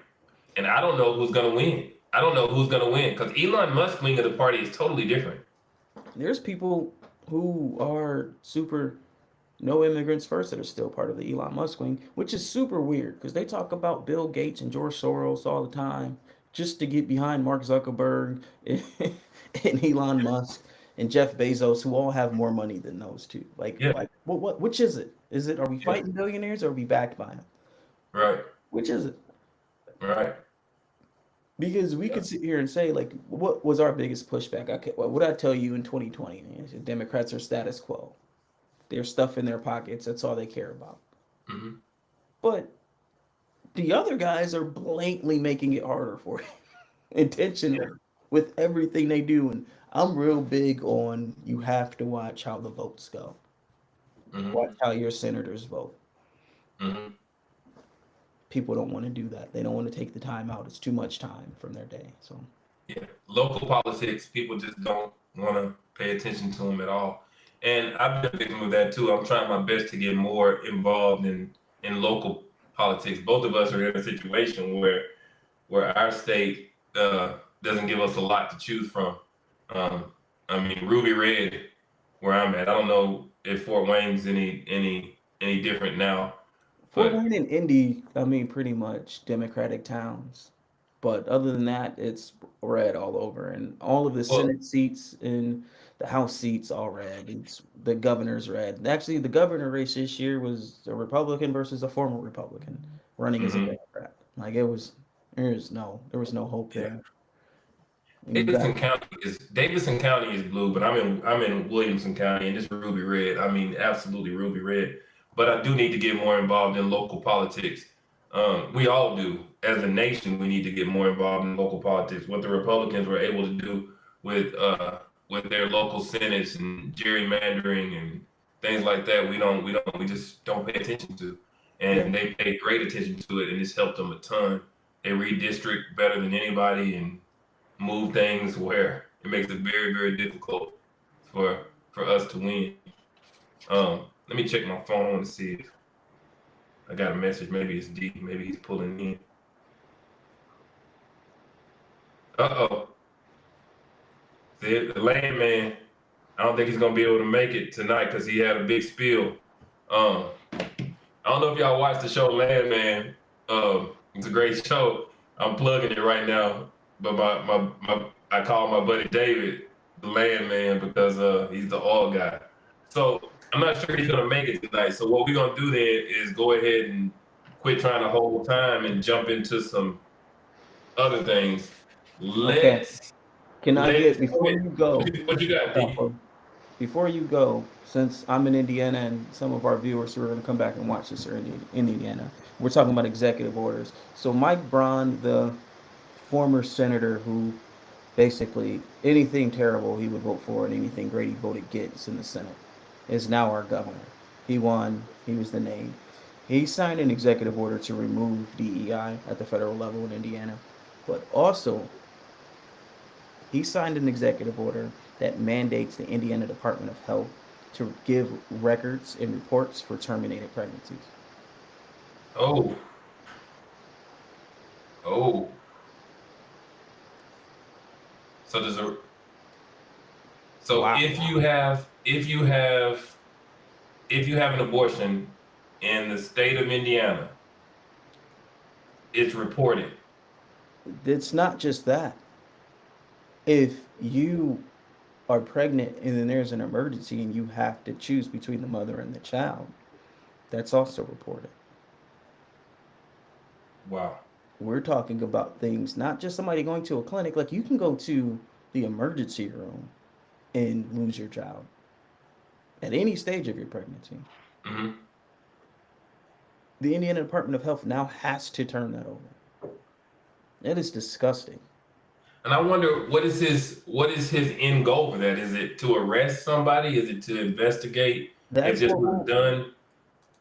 And I don't know who's going to win. I don't know who's going to win because Elon Musk wing of the party is totally different. There's people who are super no immigrants first that are still part of the Elon Musk wing, which is super weird because they talk about Bill Gates and George Soros all the time just to get behind Mark Zuckerberg and Elon Musk and Jeff Bezos, who all have more money than those two. Yeah, Which is it? Is it, are we yeah, fighting billionaires or are we backed by them? right, Which is it? right. Because we Yeah. could sit here and say, like, what was our biggest pushback? Okay, what did I tell you in 2020? Democrats are status quo. There's stuff in their pockets. That's all they care about. Hmm. But the other guys are blatantly making it harder for you Yeah. intentionally with everything they do. And I'm real big on you have to watch how the votes go. Hmm. Watch how your senators vote. Hmm. People don't want to do that. They don't want to take the time out. It's too much time from their day. So Yeah. Local politics, people just don't want to pay attention to them at all. And I've been a victim of that too. I'm trying my best to get more involved in local politics. Both of us are in a situation where our state doesn't give us a lot to choose from. Um, I mean, Ruby Red, where I'm at. I don't know if Fort Wayne's any different now, Fort but Wayne and Indy, I mean, pretty much Democratic towns. But other than that, it's red all over, and all of the well, Senate seats and the House seats all red. It's the governor's red. Actually, the governor race this year was a Republican versus a former Republican running as a mhm, Democrat. Like there was no hope yeah. there. And you got Davidson County is blue, but I'm in Williamson County and it's ruby red. I mean, absolutely ruby red. But I do need to get more involved in local politics. We all do. As a nation, we need to get more involved in local politics. What the Republicans were able to do with their local senates and gerrymandering and things like that, we just don't pay attention to. yeah. And they pay great attention to it, and it's helped them a ton. They redistrict better than anybody, and move things where it makes it very, very difficult for us to win. Let me check my phone. I want to see if I got a message. Maybe it's D. Maybe he's pulling in. Uh-oh. The landman. I don't think he's gonna be able to make it tonight because he had a big spill. Um, I don't know if y'all watched the show Landman. It's a great show. I'm plugging it right now. But I call my buddy David the Landman because he's the oil guy. So I'm not sure he's gonna make it tonight. So what we're gonna do then is go ahead and quit trying to hold time and jump into some other things. Okay. Let's Can I let's get before quit. you go? What you got, D? Before you go, since I'm in Indiana and some of our viewers who are going to come back and watch this are in Indiana, we're talking about executive orders. So Mike Braun, the former senator who basically anything terrible he would vote for and anything great he voted against in the Senate, is now our governor. He won. He was the name. He signed an executive order to remove DEI at the federal level in Indiana, but also he signed an executive order that mandates the Indiana Department of Health to give records and reports for terminated pregnancies. Oh, oh. So there's a so Wow. if you have an abortion in the state of Indiana, it's reported. It's not just that. If you are pregnant and then there's an emergency and you have to choose between the mother and the child, that's also reported. Wow. We're talking about things, not just somebody going to a clinic. Like you can go to the emergency room and lose your child at any stage of your pregnancy. Hmm. The Indiana Department of Health now has to turn that over. That is disgusting. And I wonder what is his end goal for that? Is it to arrest somebody? Is it to investigate if That's this what was done?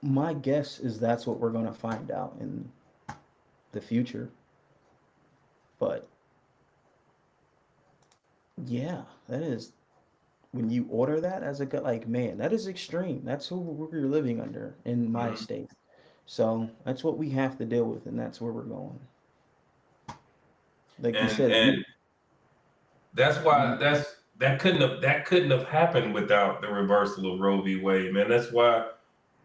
my guess is that's what we're going to find out in the future. But yeah, that is when you order that as a like man, that is extreme. That's who we're living under in my Mhm. state. So that's what we have to deal with, and that's where we're going. Like you said, And that's why that couldn't have happened without the reversal of Roe v. Wade, man. That's why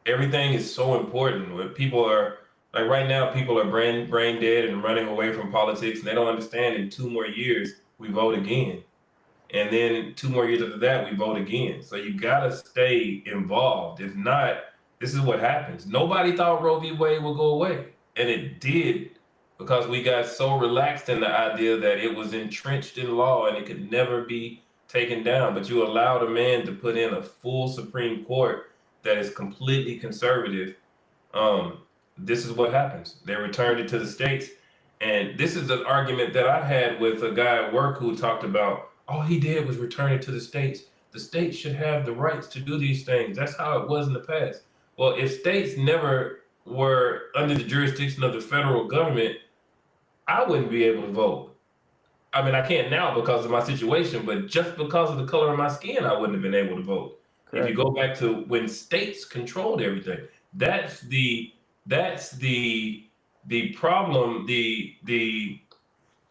everything is so important. When people are like right now, people are brain dead and running away from politics, and they don't understand. In 2 more years, we vote again, and then 2 more years after that, we vote again. So you gotta stay involved. If not, this is what happens. Nobody thought Roe v. Wade would go away, and it did because we got so relaxed in the idea that it was entrenched in law and it could never be taken down. But you allowed a man to put in a full Supreme Court that is completely conservative. um, this is what happens. They returned it to the states. And this is an argument that I had with a guy at work who talked about all he did was return it to the states. The states should have the rights to do these things. That's how it was in the past. Well, if states never were under the jurisdiction of the federal government, I wouldn't be able to vote. I mean, I can't now because of my situation, but just because of the color of my skin, I wouldn't have been able to vote. If you correct. go back to when states controlled everything, that's the problem. The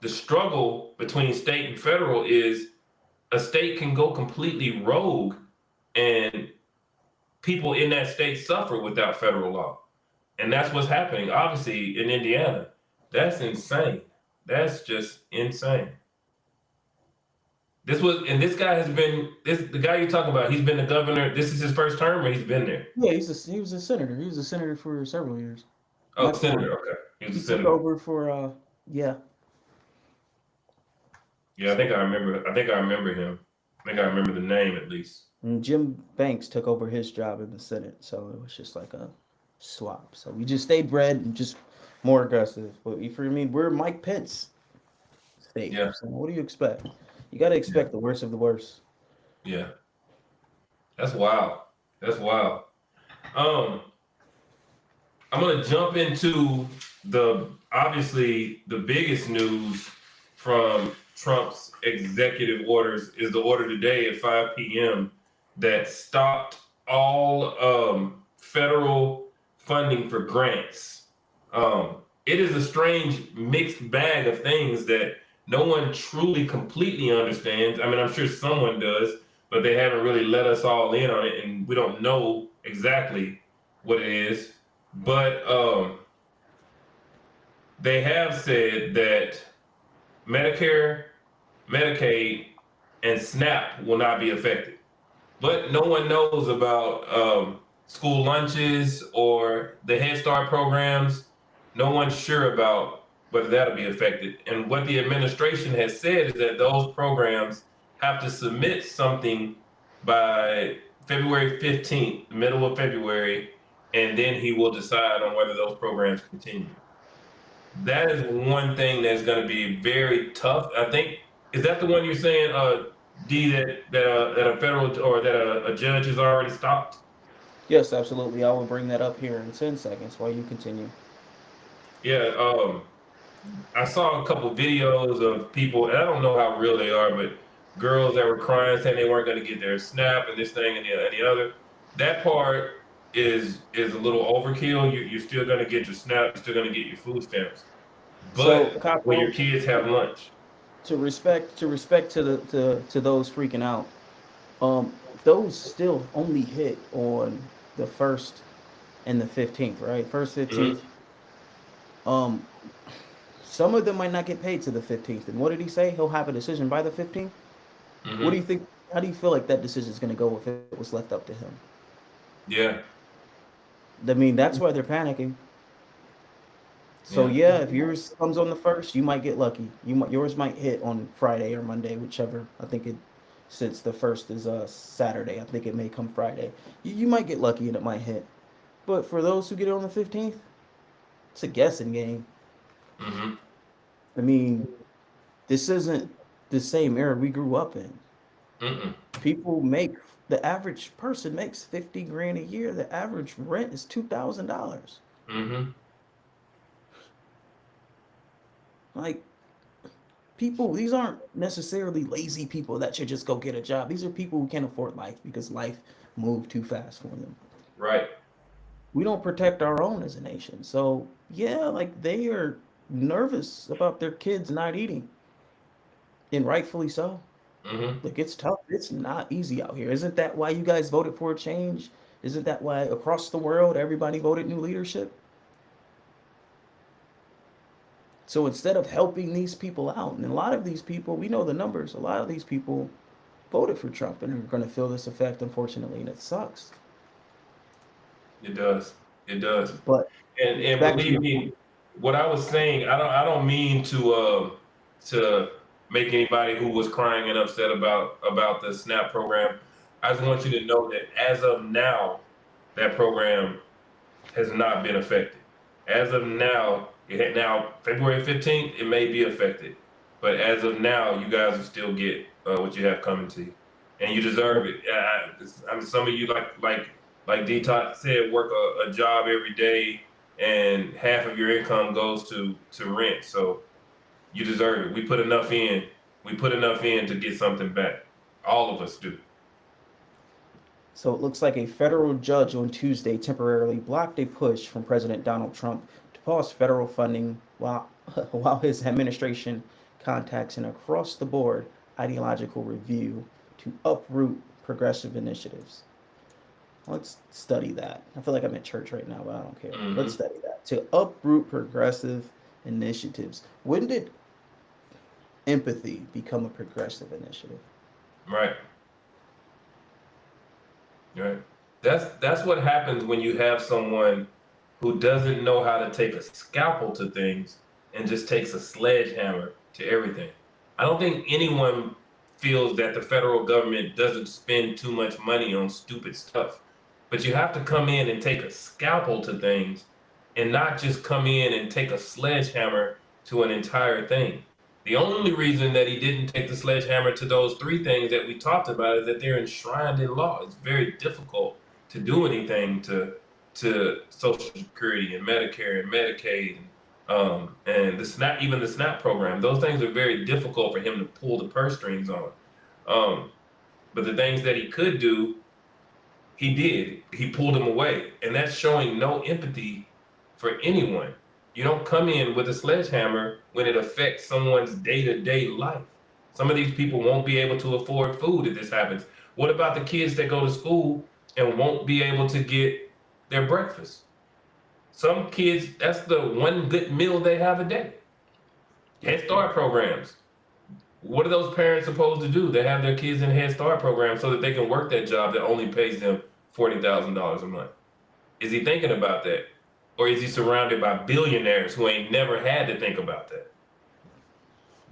struggle between state and federal is a state can go completely rogue, and people in that state suffer without federal law, and that's what's happening. Obviously, in Indiana, that's insane. That's just insane. This guy has been the guy you're talking about. He's been the governor. This is his first term, or he's been there. Yeah, he was a senator. He was a senator for several years. Oh, Not too long. senator. Okay, he was He a took senator. over for yeah. Yeah, I think I remember. I think I remember him. I think I remember the name at least. And Jim Banks took over his job in the Senate, so it was just like a swap. So we just stayed bred and just more aggressive. But if you mean we're Mike Pence state, Yeah. so what do you expect? You got to expect the worst of the worst. Yeah, that's wild. That's wild. Um, I'm gonna jump into obviously the biggest news from Trump's executive orders is the order today at 5 p.m. that stopped all federal funding for grants. It is a strange mixed bag of things that no one truly completely understands. I mean, I'm sure someone does, but they haven't really let us all in on it, and we don't know exactly what it is. But they have said that Medicare, Medicaid, and SNAP will not be affected. But no one knows about school lunches or the Head Start programs. No one's sure about whether that'll be affected. And what the administration has said is that those programs have to submit something by February 15th, the middle of February, and then he will decide on whether those programs continue. That is one thing that's going to be very tough. I think, is that the one you're saying, D, that a federal or that a judge has already stopped? Yes, absolutely. I will bring that up here in 10 seconds while you continue. Yeah, I saw a couple videos of people, and I don't know how real they are, but girls that were crying saying they weren't going to get their SNAP and this thing and the other. That part is a little overkill. You're still going to get your SNAP, you're still going to get your food stamps, So, but when your kids have lunch. to respect to those freaking out, those still only hit on the 1st and the 15th, right? 1st, 15th. Some of them might not get paid to the 15th. And what did he say? He'll have a decision by the 15th. What do you think? How do you feel like that decision is going to go if it was left up to him? Yeah. I mean, that's why they're panicking. So yeah, if yours comes on the first, you might get lucky. Yours might hit on Friday or Monday, whichever. I think it since the first is Saturday, I think it may come Friday. You might get lucky and it might hit. But for those who get it on the 15th, it's a guessing game. Mm-hmm. I mean, this isn't the same era we grew up in. Mm-mm. The average person makes 50 grand a year. The average rent is $2,000. Mm-hmm. Like, people, these aren't necessarily lazy people that should just go get a job. These are people who can't afford life because life moved too fast for them. Right. We don't protect our own as a nation. So yeah, like they are nervous about their kids not eating. And rightfully so. Mm-hmm. Like it's tough. It's not easy out here. Isn't that why you guys voted for a change? Isn't that why across the world everybody voted new leadership? So instead of helping these people out, and a lot of these people, we know the numbers, a lot of these people voted for Trump and are going to feel this effect, unfortunately, and it sucks. It does. It does. But And back to believe your me, what I was saying, I don't mean to make anybody who was crying and upset about the SNAP program. I just want you to know that as of now, that program has not been affected. As of now, now February 15th, it may be affected, but as of now, you guys will still get what you have coming to you, and you deserve it. I mean, some of you like D-Tot said, work a job every day, and half of your income goes to rent. So you deserve it. We put enough in. We put enough in to get something back. All of us do. So it looks like a federal judge on Tuesday temporarily blocked a push from President Donald Trump to pause federal funding while his administration contacts an across-the-board ideological review to uproot progressive initiatives. Let's study that. I feel like I'm at church right now, but I don't care. Mhm. Let's study that. To uproot progressive initiatives. When did empathy become a progressive initiative? Right. Right. That's what happens when you have someone who doesn't know how to take a scalpel to things and just takes a sledgehammer to everything. I don't think anyone feels that the federal government doesn't spend too much money on stupid stuff. But you have to come in and take a scalpel to things and not just come in and take a sledgehammer to an entire thing. The only reason that he didn't take the sledgehammer to those three things that we talked about is that they're enshrined in law. It's very difficult to do anything to Social Security and Medicare and Medicaid and the SNAP, even the SNAP program. Those things are very difficult for him to pull the purse strings on. But the things that he could do, he did. He pulled them away, and that's showing no empathy for anyone. You don't come in with a sledgehammer when it affects someone's day-to-day life. Some of these people won't be able to afford food if this happens. What about the kids that go to school and won't be able to get their breakfast? Some kids, that's the one good meal they have a day. Head Start programs. What are those parents supposed to do? They have their kids in Head Start programs so that they can work that job that only pays them $40,000 a month. Is he thinking about that? Or is he surrounded by billionaires who ain't never had to think about that?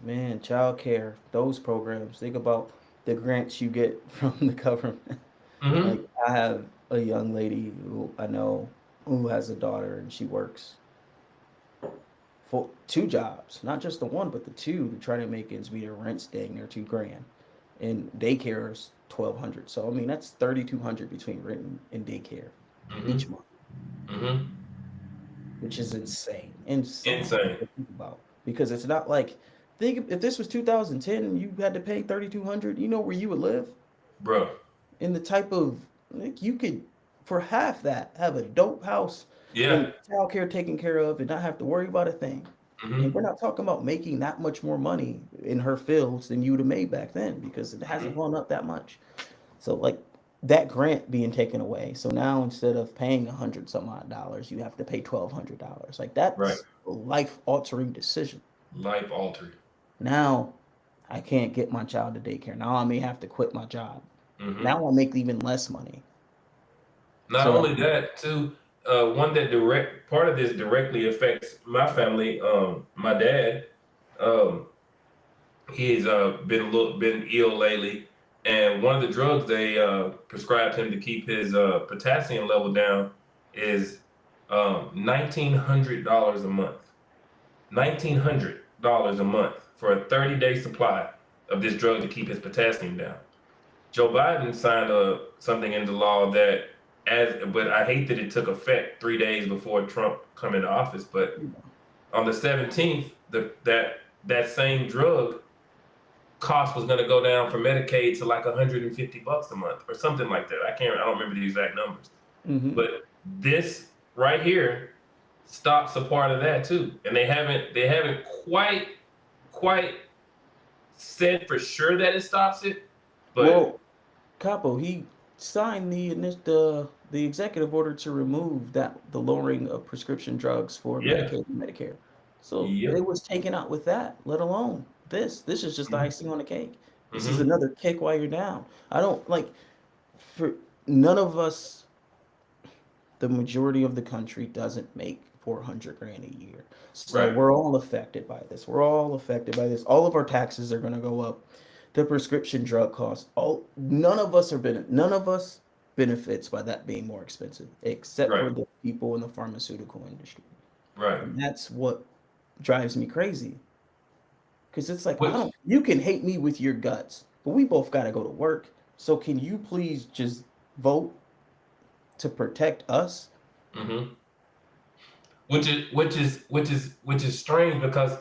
Man, child care, those programs. Think about the grants you get from the government. Mm-hmm. Like I have a young lady who I know who has a daughter and she works for 2 jobs, not just the one, but the 2 to try to make ends meet. Her rent's dang near $2,000, and daycare is $1,200. So I mean that's $3,200 between rent and daycare each month, Mm-hmm. which is insane Insane. to think about. Because it's not like if this was 2010 and you had to pay $3,200, you know where you would live? Bro. In the type of like you could for half that have a dope house Yeah. and childcare taken care of and not have to worry about a thing. Mm-hmm. And we're not talking about making that much more money in her fields than you would have made back then because it hasn't gone up that much. So like that grant being taken away. So now instead of paying $100 some odd dollars, you have to pay $1,200. Like that's Right. a life altering decision. Life altering. Now, I can't get my child to daycare. Now I may have to quit my job. Mhm. Now I'll make even less money. Not So only that, too, one that direct part of this directly affects my family. My dad, um, he's been ill lately, and one of the drugs they prescribed him to keep his potassium level down is $1,900 a month. $1,900 a month for a 30-day supply of this drug to keep his potassium down. Joe Biden signed something into law that, but I hate that it took effect 3 days before Trump come into office. But on the 17th, that same drug cost was going to go down for Medicaid to like $150 a month or something like that. I don't remember the exact numbers. mhm. But this right here stops a part of that too, and they haven't quite said for sure that it stops it. But Well, Capo, he signed the executive order to remove the lowering of prescription drugs for yeah, Medicaid and Medicare. So yep, it was taken out with that, let alone this. This is just the hmm icing on the cake. This is hmm another kick while you're down. I don't like for none of us, the majority of the country doesn't make 400 grand a year. So right, we're all affected by this. We're all affected by this. All of our taxes are going to go up. The prescription drug costs. None of us benefits by that being more expensive, except for right, the people in the pharmaceutical industry. right. And that's what drives me crazy. Because it's like, I Which don't, you can hate me with your guts, but we both got to go to work. So can you please just vote to protect us? hmm which is strange because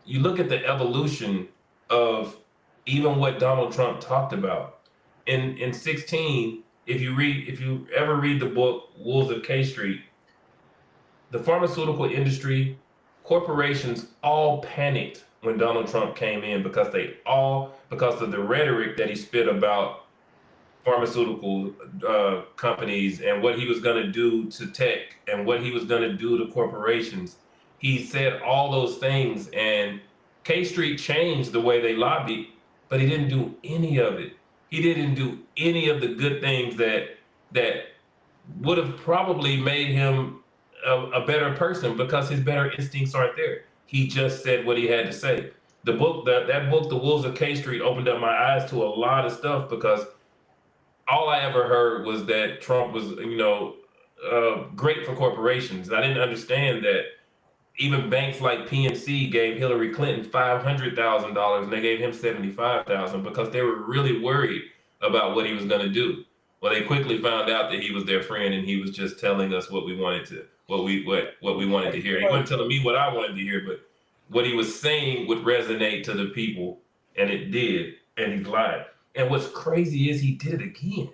you look at the evolution of even what Donald Trump talked about in 16. If you ever read the book Wolves of K Street, the pharmaceutical industry, corporations all panicked when Donald Trump came in because of the rhetoric that he spit about pharmaceutical companies and what he was going to do to tech and what he was going to do to corporations. He said all those things, and K Street changed the way they lobbied, but he didn't do any of it. He didn't do any of the good things that would have probably made him a better person because his better instincts aren't there. He just said what he had to say. That book, The Wolves of K Street, opened up my eyes to a lot of stuff because all I ever heard was that Trump was, great for corporations. I didn't understand that even banks like PNC gave Hillary Clinton $500,000 and they gave him $75,000 because they were really worried about what he was going to do. Well, they quickly found out that he was their friend and he was just telling us what we wanted to hear. He wasn't telling me what I wanted to hear, but what he was saying would resonate to the people, and it did. And he lied. And what's crazy is he did it again.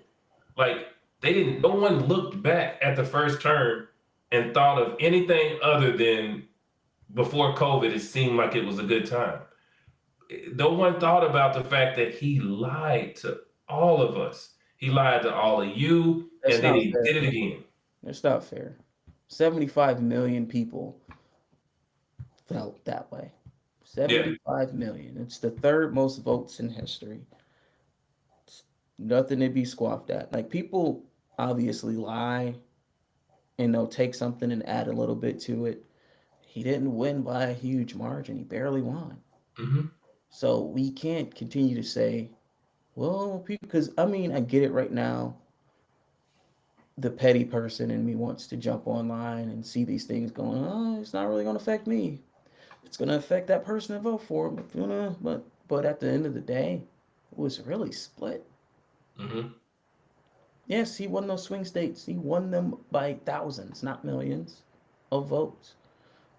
Like no one looked back at the first term and thought of anything other than before COVID, it seemed like it was a good time. No one thought about the fact that he lied to all of us. He lied to all of you, That's and then not he fair. did it again. It's not fair. 75 million people felt that way. Yeah. 75 million. It's the third most votes in history. It's nothing to be squabbed at. Like, people obviously lie and they'll take something and add a little bit to it. He didn't win by a huge margin. He barely won. hmm So we can't continue to say, well, because I mean, I get it right now. The petty person in me wants to jump online and see these things going, oh, it's not really going to affect me. It's going to affect that person that vote for him. But at the end of the day, it was really split. hmm Yes, he won those swing states. He won them by thousands, not millions of votes.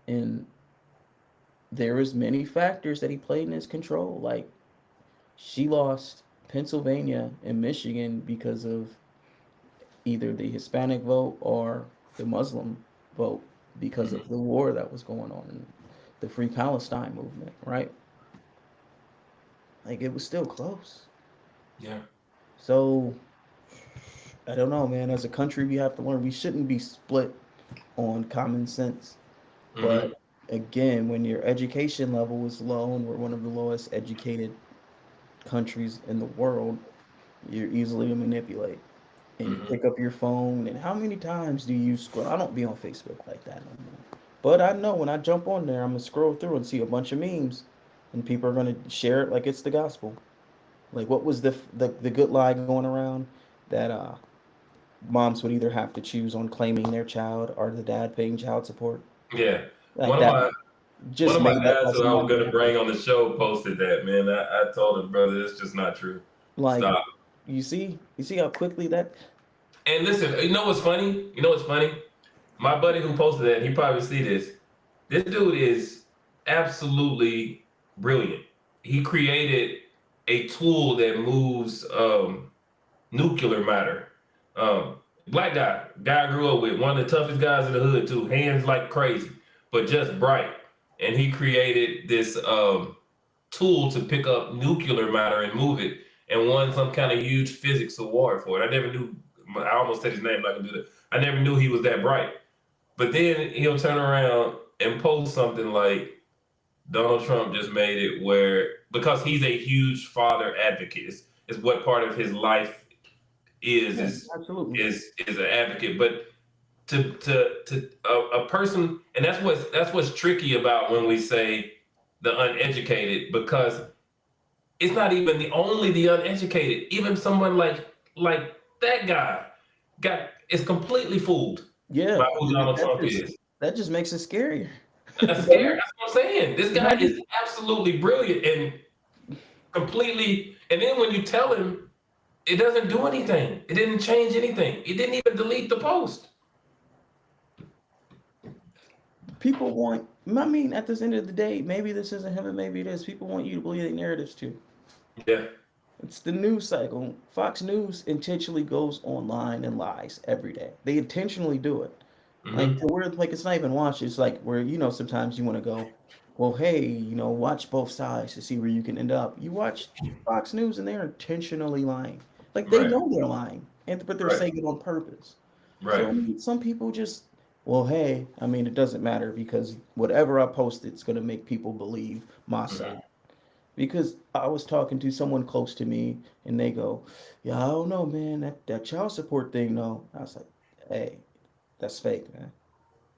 And there was many factors that he played in his control. Like, she lost Pennsylvania and Michigan because of either the Hispanic vote or the Muslim vote because of the war that was going on in the Free Palestine movement, right? Like, it was still close. Yeah. So I don't know, man. As a country, we have to learn. We shouldn't be split on common sense. hmm But again, when your education level is low and we're one of the lowest educated countries in the world, you're easily to manipulate. And you Hmm. pick up your phone, and how many times do you scroll? I don't be on Facebook like that no more. But I know when I jump on there, I'm gonna scroll through and see a bunch of memes, and people are gonna share it like it's the gospel. Like what was the good lie going around that moms would either have to choose on claiming their child or the dad paying child support? Yeah. Like One of that my one just of my made up guys by who I was somebody. gonna bring on the show posted that, man. I told him, brother, it's just not true. Like Stop. you see how quickly that. And listen, you know what's funny? You know what's funny? My buddy who posted that, he probably see this. This dude is absolutely brilliant. He created a tool that moves nuclear matter. Black guy I grew up with, one of the toughest guys in the hood too, hands like crazy, but just bright. And he created this tool to pick up nuclear matter and move it, and won some kind of huge physics award for it. I never knew. I almost said his name. Not gonna do that. I never knew he was that bright. But then he'll turn around and post something like Donald Trump just made it where, because he's a huge father advocate, is what part of his life is Yeah, is absolutely. is an advocate. But to a person, and that's what's tricky about when we say the uneducated, because it's not even the uneducated. Even someone like that guy is completely fooled Yeah, by who and Donald Trump is. that just makes it scarier. That's scary. That's what I'm saying. This guy Imagine is absolutely brilliant and completely. And then when you tell him, it doesn't do anything. It didn't change anything. It didn't even delete the post. people want. I mean, at this end of the day, maybe this isn't him, and maybe it is. People want you to believe their narratives too. Yeah. It's the news cycle. Fox News intentionally goes online and lies every day. They intentionally do it. Like Hmm. to where like it's not even watched. It's like where sometimes you want to go, well, hey, watch both sides to see where you can end up. You watch Fox News and they're intentionally lying. Like they Right. know they're lying, and but they're Right. saying it on purpose. So Right. I mean, some people just, well, hey, I mean, it doesn't matter because whatever I post, it's gonna make people believe my Hmm. side. Because I was talking to someone close to me, and they go, "Yeah, I don't know, man. That child support thing, though." I was like, "Hey, that's fake, man."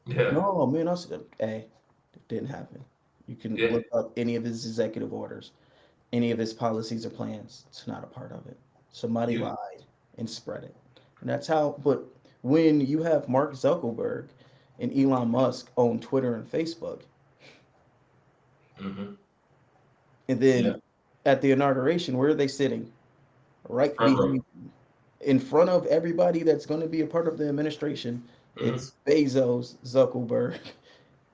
Yeah. No, man. I said, "Hey, it didn't happen. You can Yeah. look up any of his executive orders, any of his policies or plans. It's not a part of it. Somebody You. lied and spread it, and that's how." But when you have Mark Zuckerberg and Elon Musk own Twitter and Facebook, Hmm. and Yeah. then at the inauguration, where are they sitting? Right Front row. behind, in front of everybody that's going to be a part of the administration. Hmm. It's Bezos, Zuckerberg,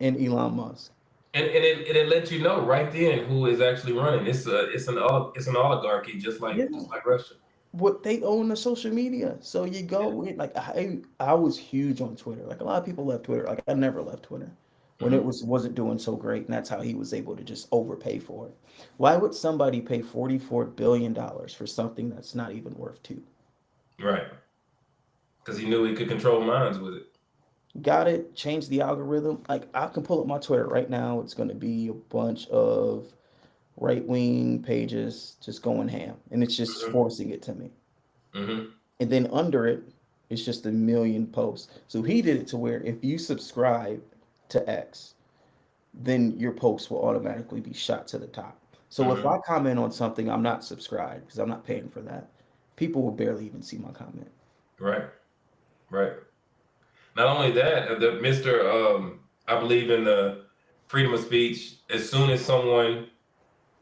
and Elon Musk. And it lets you know right then who is actually running. It's an oligarchy, Yeah, just like Russia. what they own the social media. So you Yeah. go in like I was huge on Twitter. Like a lot of people left Twitter. Like I never left Twitter when it Hmm. wasn't doing so great, and that's how he was able to just overpay for it. Why would somebody pay $44 billion for something that's not even worth two? Right. Because he knew he could control minds with it. Got it, change the algorithm. Like I can pull up my Twitter right now. It's going to be a bunch of right wing pages just going ham, and it's just Hmm. forcing it to me. Hmm. And then under it, it's just a million posts. So he did it to where if you subscribe to X, then your post will automatically be shot to the top. So if Hmm. I comment on something I'm not subscribed because I'm not paying for that, people will barely even see my comment. Right. Right. Not only that, the Mr. I believe in the freedom of speech. As soon as someone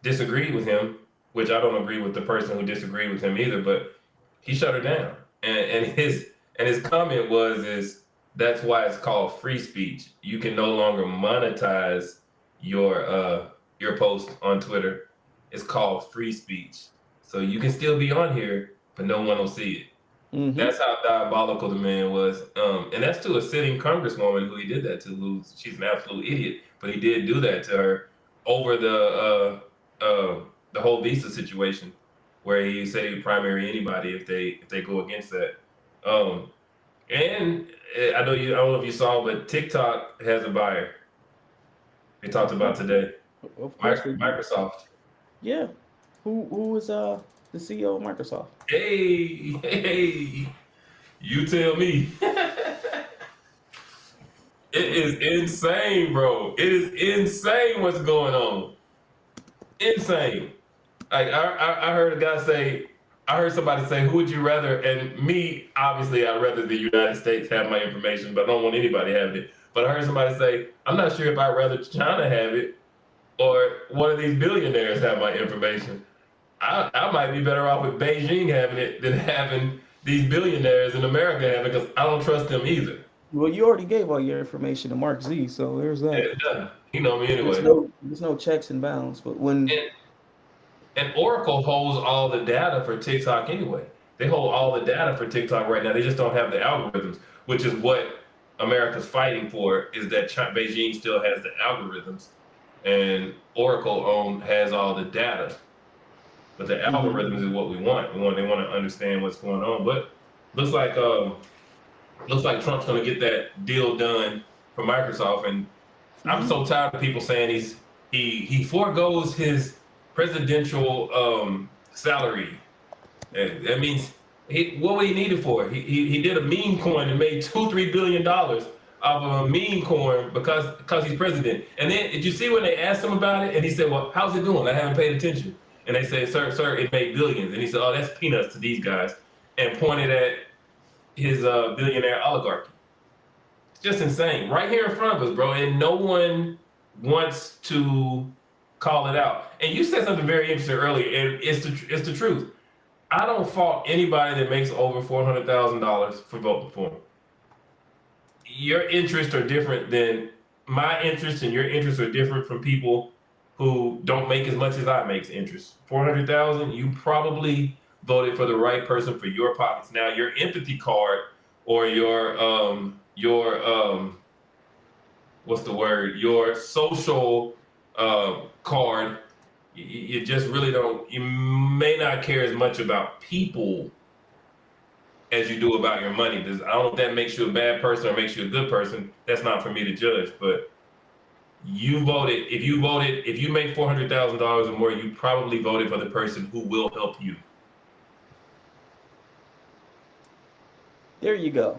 disagreed with him, which I don't agree with the person who disagreed with him either, but he shut her down. And his comment is that's why it's called free speech. You can no longer monetize your post on Twitter. It's called free speech. So you can still be on here, but no one will see it. Hmm. That's how diabolical the man was. And that's to a sitting congresswoman who he did that to, she's an absolute idiot, but he did do that to her over the whole visa situation, where he said he would primary anybody if they go against that. Um, and I don't know if you saw, but TikTok has a buyer. They talked about today. Of course they do. Microsoft. Yeah. Who is the CEO of Microsoft? Hey, you tell me. It is insane, bro. It is insane what's going on. Insane. Like I heard a guy say, I heard somebody say, who would you rather? And me, obviously, I'd rather the United States have my information, but I don't want anybody having it. But I heard somebody say, I'm not sure if I'd rather China have it or one of these billionaires have my information. I might be better off with Beijing having it than having these billionaires in America have it, because I don't trust them either. Well, you already gave all your information to Mark Z, so there's that. Yeah, you know me anyway. There's no checks and balance. But when And Oracle holds all the data for TikTok anyway. They hold all the data for TikTok right now. They just don't have the algorithms, which is what America's fighting for, is that Beijing still has the algorithms and Oracle has all the data. But the algorithms is what we want. They want to understand what's going on. But looks like Trump's going to get that deal done for Microsoft. And I'm so tired of people saying he foregoes his presidential salary. That means what would he need it for? He did a meme coin and made $2-3 billion off of a meme coin because he's president. And then did you see when they asked him about it? And he said, "Well, how's it doing? I haven't paid attention." And they said, "Sir, it made billions." And he said, "Oh, that's peanuts to these guys," and pointed at his billionaire oligarchy. It's just insane, right here in front of us, bro. And no one wants to call it out. And you said something very interesting earlier, and it's the truth. I don't fault anybody that makes over $400,000 for voting for him. Your interests are different than my interests, and your interests are different from people who don't make as much as I make interest. 400,000, you probably voted for the right person for your pockets. Now, your empathy card or your what's the word? Your social card, you just really don't, you may not care as much about people as you do about your money. I don't know if that makes you a bad person or makes you a good person. That's not for me to judge, but you voted, if you make $400,000 or more, you probably voted for the person who will help you. there you go.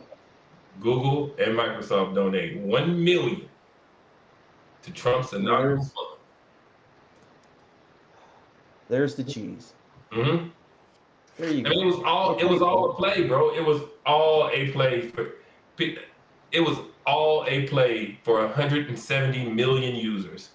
Google and Microsoft donate $1 million to Trump's inaugural fund. There's the cheese. Mm-hmm. There you I go. mean, it was all a play, bro. It was all a play for 170 million users.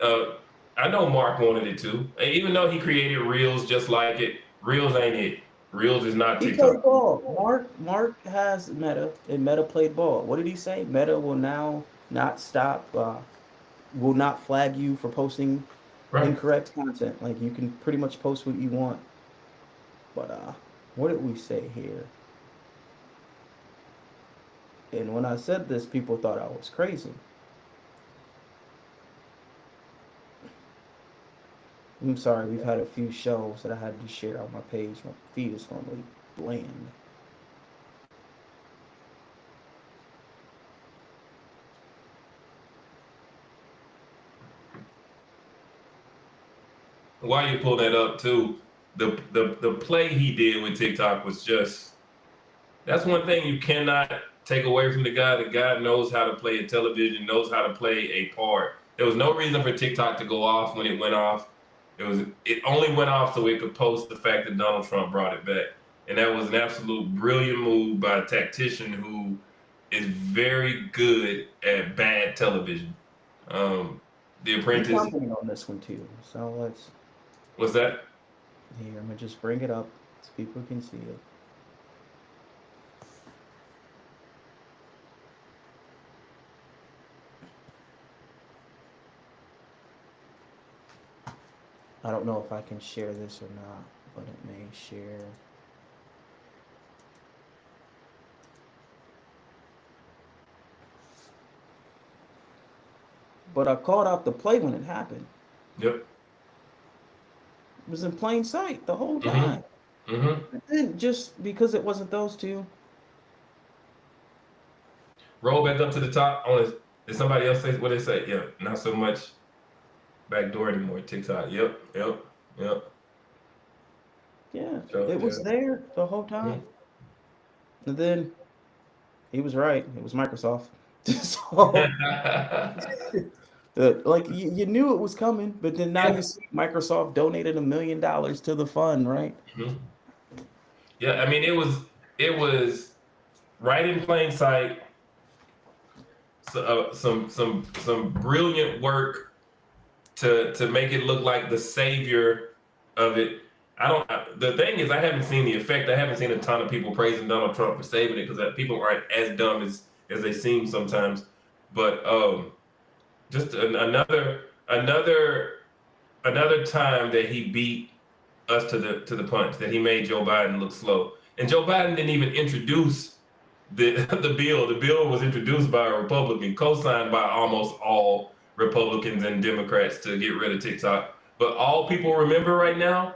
I know Mark wanted it too. Even though he created Reels just like it, Reels ain't it. Reels is not He TikTok. played ball. Mark has Meta, and Meta played ball. What did he say? Meta will now not stop, will not flag you for posting incorrect content. Like, you can pretty much post what you want. But what did we say here? And when I said this, people thought I was crazy. I'm sorry, we've had a few shows that I had to share on my page. My feed is normally bland. While you pull that up too, the play he did with TikTok was just, that's one thing you cannot take away from the guy. The guy knows how to play a television, knows how to play a part. There was no reason for TikTok to go off when it went off. It only went off so it could post the fact that Donald Trump brought it back. And that was an absolute brilliant move by a tactician who is very good at bad television. The Apprentice. I'm commenting on this one too, so let's. What's that? Here, I'm gonna just bring it up so people can see it. I don't know if I can share this or not, but it may share. But I called out the play when it happened. Yep. It was in plain sight the whole time. Mm-hmm. And then just because it wasn't those two. Roll back up to the top. Did somebody else say what they say? Yeah, not so much backdoor anymore. TikTok. Yep. Yeah, So, it was yeah. there the whole time. And then he was right. It was Microsoft. So, like you knew it was coming, but then now Yeah. you see Microsoft donated $1 million to the fund, right? Mhm. Yeah, I mean, it was right in plain sight. Some brilliant work to make it look like the savior of it. The thing is, I haven't seen the effect. I haven't seen a ton of people praising Donald Trump for saving it because people aren't as dumb as they seem sometimes. But just another time that he beat us to the punch, that he made Joe Biden look slow. And Joe Biden didn't even introduce the bill. The bill was introduced by a Republican, co-signed by almost all Republicans and Democrats to get rid of TikTok. But all people remember right now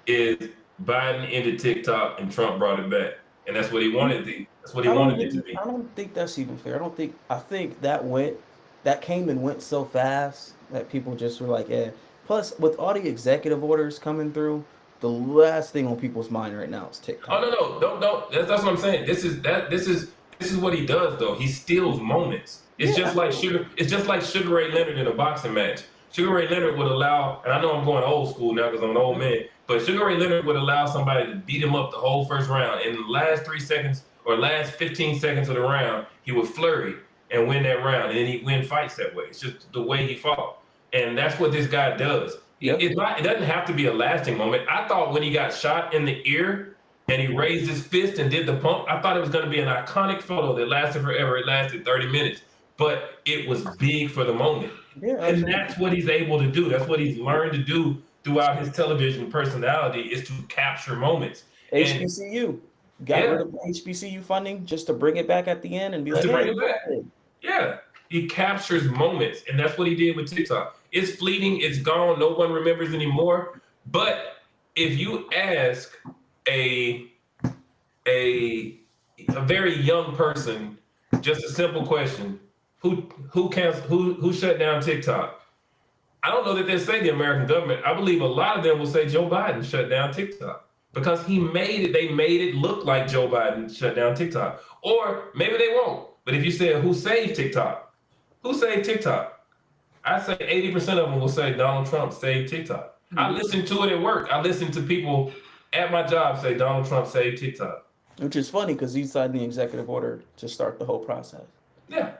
is Biden ended TikTok and Trump brought it back. And that's what he wanted. That's what he wanted it to be. I don't think that's even fair. I think that came and went so fast that people just were like, yeah. Plus, with all the executive orders coming through, the last thing on people's mind right now is Oh TikTok. no, don't. That's what I'm saying. This is what he does though. He steals moments. It's Yeah, just like Sugar. It's just like Sugar Ray Leonard in a boxing match. Sugar Ray Leonard would allow, and I know I'm going old school now because I'm an old man, but Sugar Ray Leonard would allow somebody to beat him up the whole first round. In the last 3 seconds or last 15 seconds of the round, he would flurry and win that round, and then he'd win fights that way. It's just the way he fought, and that's what this guy does. Yep. It doesn't have to be a lasting moment. I thought when he got shot in the ear and he raised his fist and did the pump, I thought it was going to be an iconic photo that lasted forever. It lasted 30 minutes, but it was big for the moment. Yeah, And absolutely. that's what he's able to do. That's what he's learned to do throughout his television personality, is to capture moments. And HBCU got rid of the HBCU funding just to bring it back at the end and be like, to bring hey, it back. Yeah, he captures moments, and that's what he did with TikTok. It's fleeting, it's gone, no one remembers anymore. But if you ask a very young person just a simple question, who shut down TikTok? I don't know that they say the American government. I believe a lot of them will say Joe Biden shut down TikTok because they made it look like Joe Biden shut down TikTok. Or maybe they won't. But if you say who saved TikTok? Who saved TikTok? I say 80% of them will say Donald Trump saved TikTok. I listen to it at work. I listen to people at my job say Donald Trump saved TikTok. Which is funny because he signed the executive order to start the whole process. Yeah.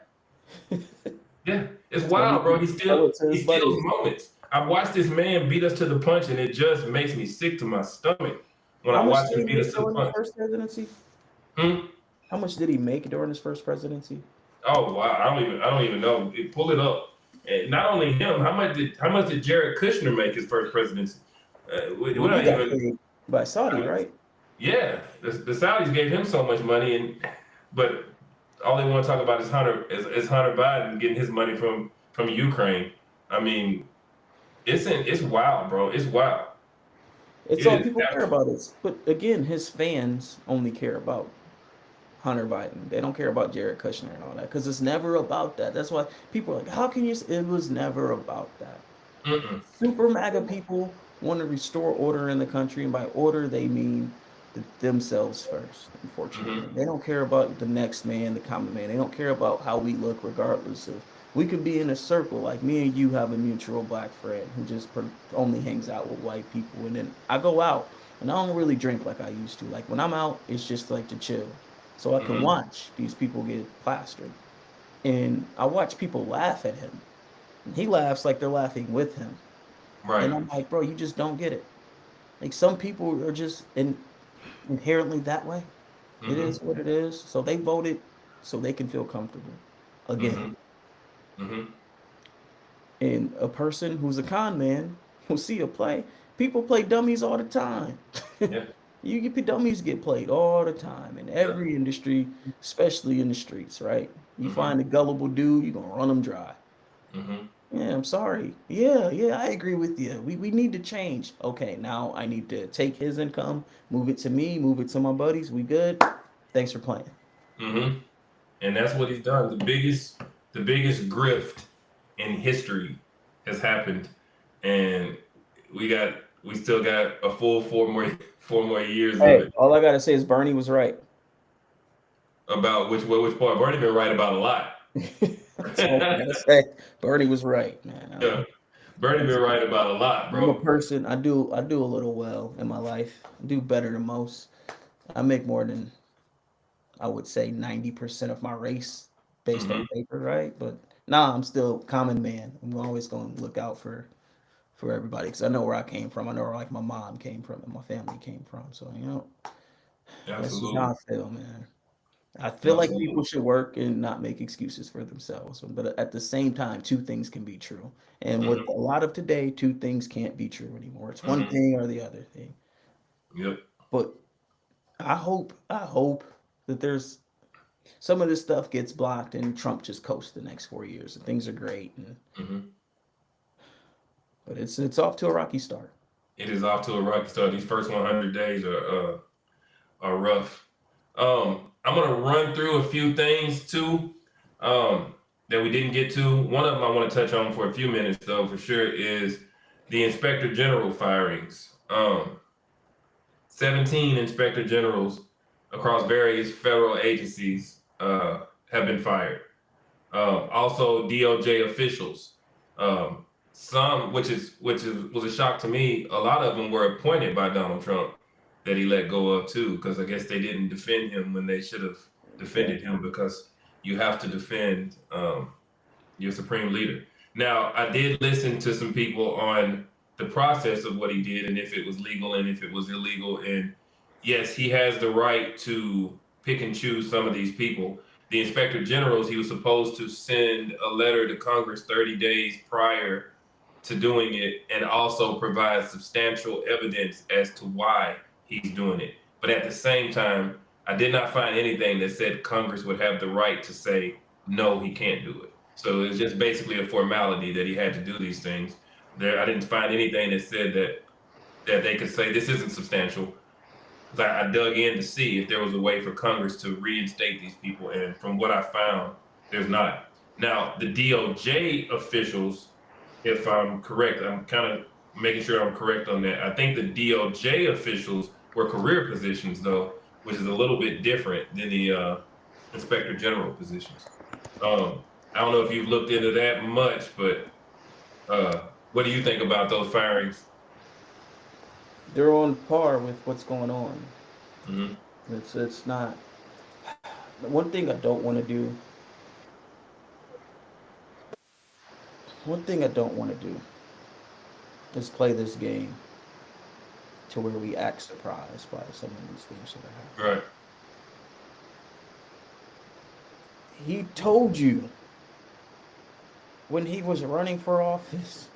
Yeah. It's wild, bro. He steals moments. I've watched this man beat us to the punch, and it just makes me sick to my stomach when I watch him beat us to the punch. First presidency? Hmm? How much did he make during his first presidency? Oh wow, I don't even know. Pull it up. And not only him, how much did Jared Kushner make his first presidency? He got paid by Saudi, right? Yeah, the Saudis gave him so much money, but all they want to talk about is Hunter Biden getting his money from Ukraine. I mean, it's wild, bro. It's wild. It's all people care about is, but again, his fans only care about Hunter Biden. They don't care about Jared Kushner and all that because it's never about that. That's why people are like, how can you? It was never about that. Super MAGA people want to restore order in the country, and by order they mean themselves first. Unfortunately, they don't care about the next man, the common man. They don't care about how we look, regardless of. We could be in a circle, like me and you have a mutual black friend who just only hangs out with white people, and then I go out and I don't really drink like I used to. Like when I'm out, it's just like to chill, so I can watch these people get plastered, and I watch people laugh at him. And he laughs like they're laughing with him, Right. and I'm like, bro, you just don't get it. Like some people are just inherently that way. It is what it is. So they voted so they can feel comfortable again. And a person who's a con man will see a play. People play dummies all the time. Yeah. Dummies get played all the time in every industry, especially in the streets, right? You find a gullible dude, you're gonna run them dry. Yeah, I'm sorry. Yeah, I agree with you. We need to change. Okay, now I need to take his income, move it to me, move it to my buddies. We good? Thanks for playing. And that's what he's done. The biggest grift in history has happened, and we got we still got a full 4 more years of Hey, it. all I gotta say is Bernie was right. About which part? Bernie been right about a lot. That's all I gotta say. Bernie was right, man. Yeah, Bernie been right about a lot, I'm a bro. person. I do a little well in my life. I do better than most. I make more than I would say 90% of my race based Hmm. on paper, right? But nah, I'm still common man. I'm always going to look out for everybody because I know where I came from. I know where like my mom came from and my family came from. So that's just how Absolutely, I feel, man. I feel like people absolutely. should work and not make excuses for themselves. But at the same time, two things can be true. And with Hmm. a lot of today, two things can't be true anymore. It's one Hmm. thing or the other thing. Yep. But I hope that there's some of this stuff gets blocked and Trump just coasts the next 4 years and things are great. Hmm. But it's off to a rocky start. It is off to a rocky start. These first 100 days are rough. I'm gonna run through a few things too that we didn't get to. One of them I want to touch on for a few minutes though, for sure, is the Inspector General firings. 17 Inspector Generals across various federal agencies have been fired. Also, DOJ officials. Some, which was a shock to me. A lot of them were appointed by Donald Trump that he let go of too, because I guess they didn't defend him when they should have Yeah. defended him, because you have to defend your supreme leader. Now, I did listen to some people on the process of what he did and if it was legal and if it was illegal. And yes, he has the right to pick and choose some of these people. The inspector generals, he was supposed to send a letter to Congress 30 days prior to doing it and also provide substantial evidence as to why he's doing it. But at the same time, I did not find anything that said Congress would have the right to say, no, he can't do it. So it's just basically a formality that he had to do these things. I didn't find anything that said that they could say this isn't substantial. I dug in to see if there was a way for Congress to reinstate these people, and from what I found, there's not. Now, the DOJ officials, if I'm correct, I'm kind of making sure I'm correct on that. I think the DOJ officials were career positions, though, which is a little bit different than the inspector general positions. I don't know if you've looked into that much, but what do you think about those firings? They're on par with what's going on. Hmm. It's not the one thing I don't want to do. One thing I don't want to do is play this game to where we act surprised by some of these things that are happening. Right. He told you when he was running for office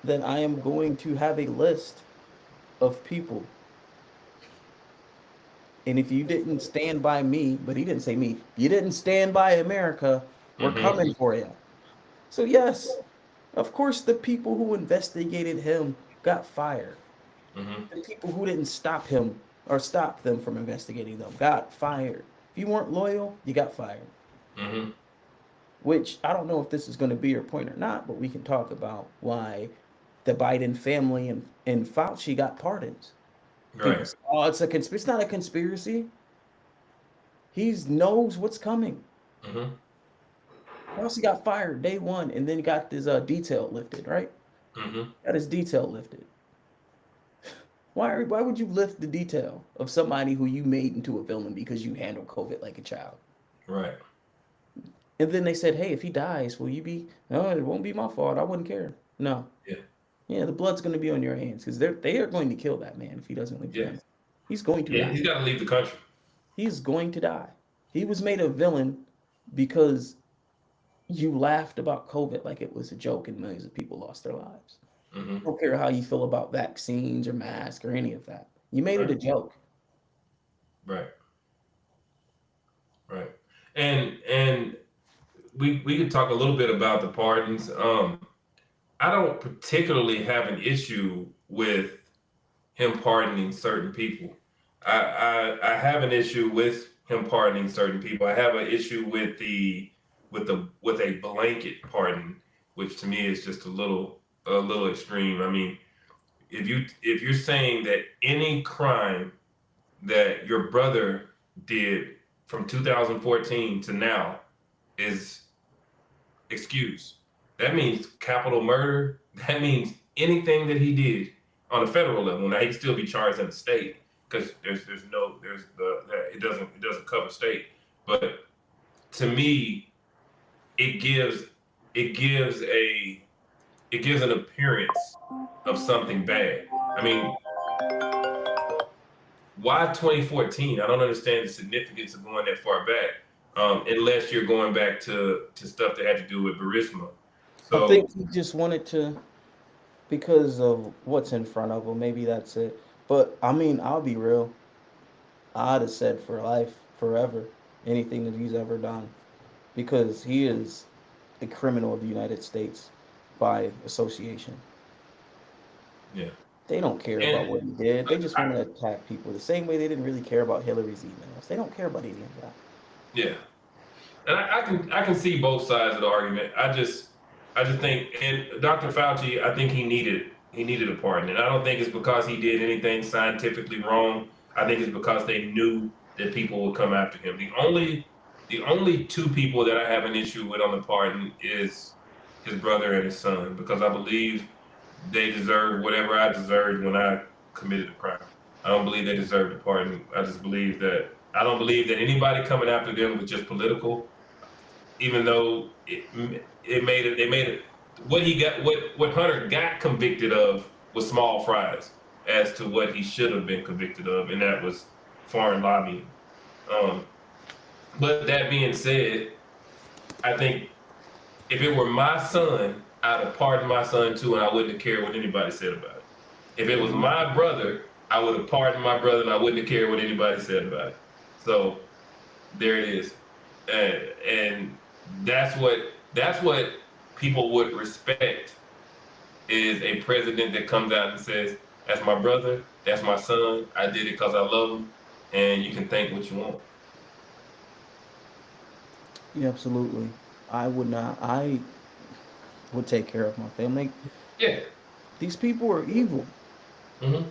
that I am going to have a list of people. And if you didn't stand by me, but he didn't say me, you didn't stand by America, we're Hmm. coming for you. So, yes, of course, the people who investigated him got fired. Hmm. The people who didn't stop him or stop them from investigating them got fired. If you weren't loyal, you got fired. Hmm. Which I don't know if this is going to be your point or not, but we can talk about why the Biden family and Fauci got pardons. People Right. say, oh, it's a conspiracy. It's not a conspiracy. He knows what's coming. Hmm. Fauci got fired day one and then got his detail lifted, right? Hmm. Got his detail lifted. Why would you lift the detail of somebody who you made into a villain because you handled COVID like a child? Right. And then they said, hey, if he dies, will you be, no, it won't be my fault. I wouldn't care. No. Yeah. Yeah, the blood's going to be on your hands because they are going to kill that man if he doesn't leave the Yeah. country. He's going to Yeah. die. He's got to leave the country. He's going to die. He was made a villain because you laughed about COVID like it was a joke and millions of people lost their lives. Hmm. I don't care how you feel about vaccines or masks or any of that. You made it Right. a joke. Right. Right. And we could talk a little bit about the pardons. I don't particularly have an issue with him pardoning certain people. I have an issue with him pardoning certain people. I have an issue with a blanket pardon, which to me is just a little extreme. I mean, if you're saying that any crime that your brother did from 2014 to now is excused, that means capital murder. That means anything that he did on a federal level. Now he can still be charged in the state because it doesn't cover state. But to me, it gives an appearance of something bad. I mean, why 2014? I don't understand the significance of going that far back, unless you're going back to stuff that had to do with Burisma. So I think he just wanted to, because of what's in front of him. Maybe that's it. But I mean, I'll be real. I'd have said for life, forever, anything that he's ever done, because he is a criminal of the United States by association. Yeah. They don't care about what he did. They just want to attack people the same way they didn't really care about Hillary's emails. They don't care about any of that. Yeah, and I can see both sides of the argument. I just think, and Dr. Fauci, I think he needed a pardon, and I don't think it's because he did anything scientifically wrong. I think it's because they knew that people would come after him. The only two people that I have an issue with on the pardon is his brother and his son, because I believe they deserve whatever I deserved when I committed a crime. I don't believe they deserve the pardon. I don't believe that anybody coming after them was just political, even though they made it what Hunter got convicted of was small fries as to what he should have been convicted of, and that was foreign lobbying. But that being said, I think if it were my son, I'd have pardoned my son too, and I wouldn't have cared what anybody said about it. If it was my brother, I would have pardoned my brother, and I wouldn't have cared what anybody said about it. So there it is, and that's what people would respect, is a president that comes out and says, "That's my brother, that's my son. I did it because I love him, and you can think what you want." Yeah, absolutely. I would take care of my family. Yeah. These people are evil. Mm-hmm.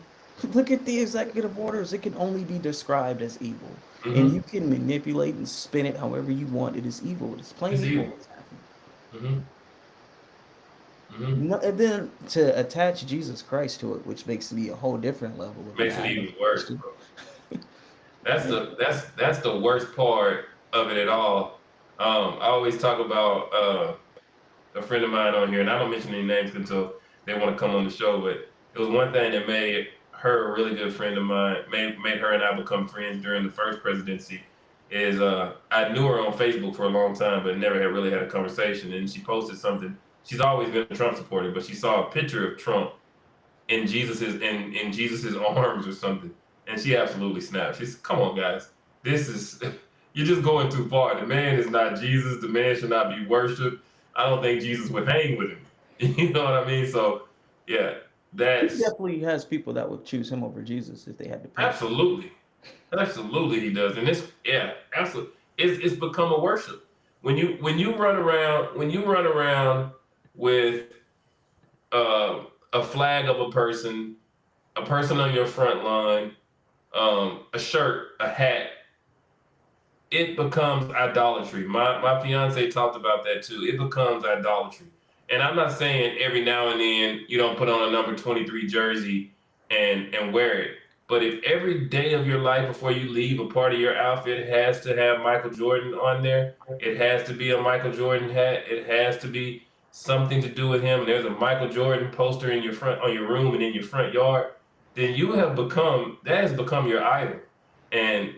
Look at the executive orders. It can only be described as evil. Mm-hmm. And you can manipulate and spin it however you want. It is evil. It's plain It's evil. evil. Mm-hmm. Mm-hmm. No, and then to attach Jesus Christ to it, which makes me a whole different level of Makes it bad. even worse, bro. That's the worst part of it at all. I always talk about a friend of mine on here, and I don't mention any names until they want to come on the show, but it was one thing that made her a really good friend of mine, made her and I become friends during the first presidency, is I knew her on Facebook for a long time, but never had really had a conversation, and she posted something. She's always been a Trump supporter, but she saw a picture of Trump in Jesus's arms or something, and she absolutely snapped. She said, "Come on, guys, this is you're just going too far. The man is not Jesus. The man should not be worshipped. I don't think Jesus would hang with him." You know what I mean? So, yeah, He that's definitely has people that would choose him over Jesus if they had to pick. absolutely he does, and absolutely, it's become a worship. When you run around with a flag of a person on your front line, a shirt, a hat, it becomes idolatry. My fiance talked about that too. It becomes idolatry. And I'm not saying every now and then you don't put on a number 23 jersey and wear it. But if every day of your life before you leave, a part of your outfit has to have Michael Jordan on there, it has to be a Michael Jordan hat, it has to be something to do with him, and there's a Michael Jordan poster in on your room and in your front yard, then that has become your idol. And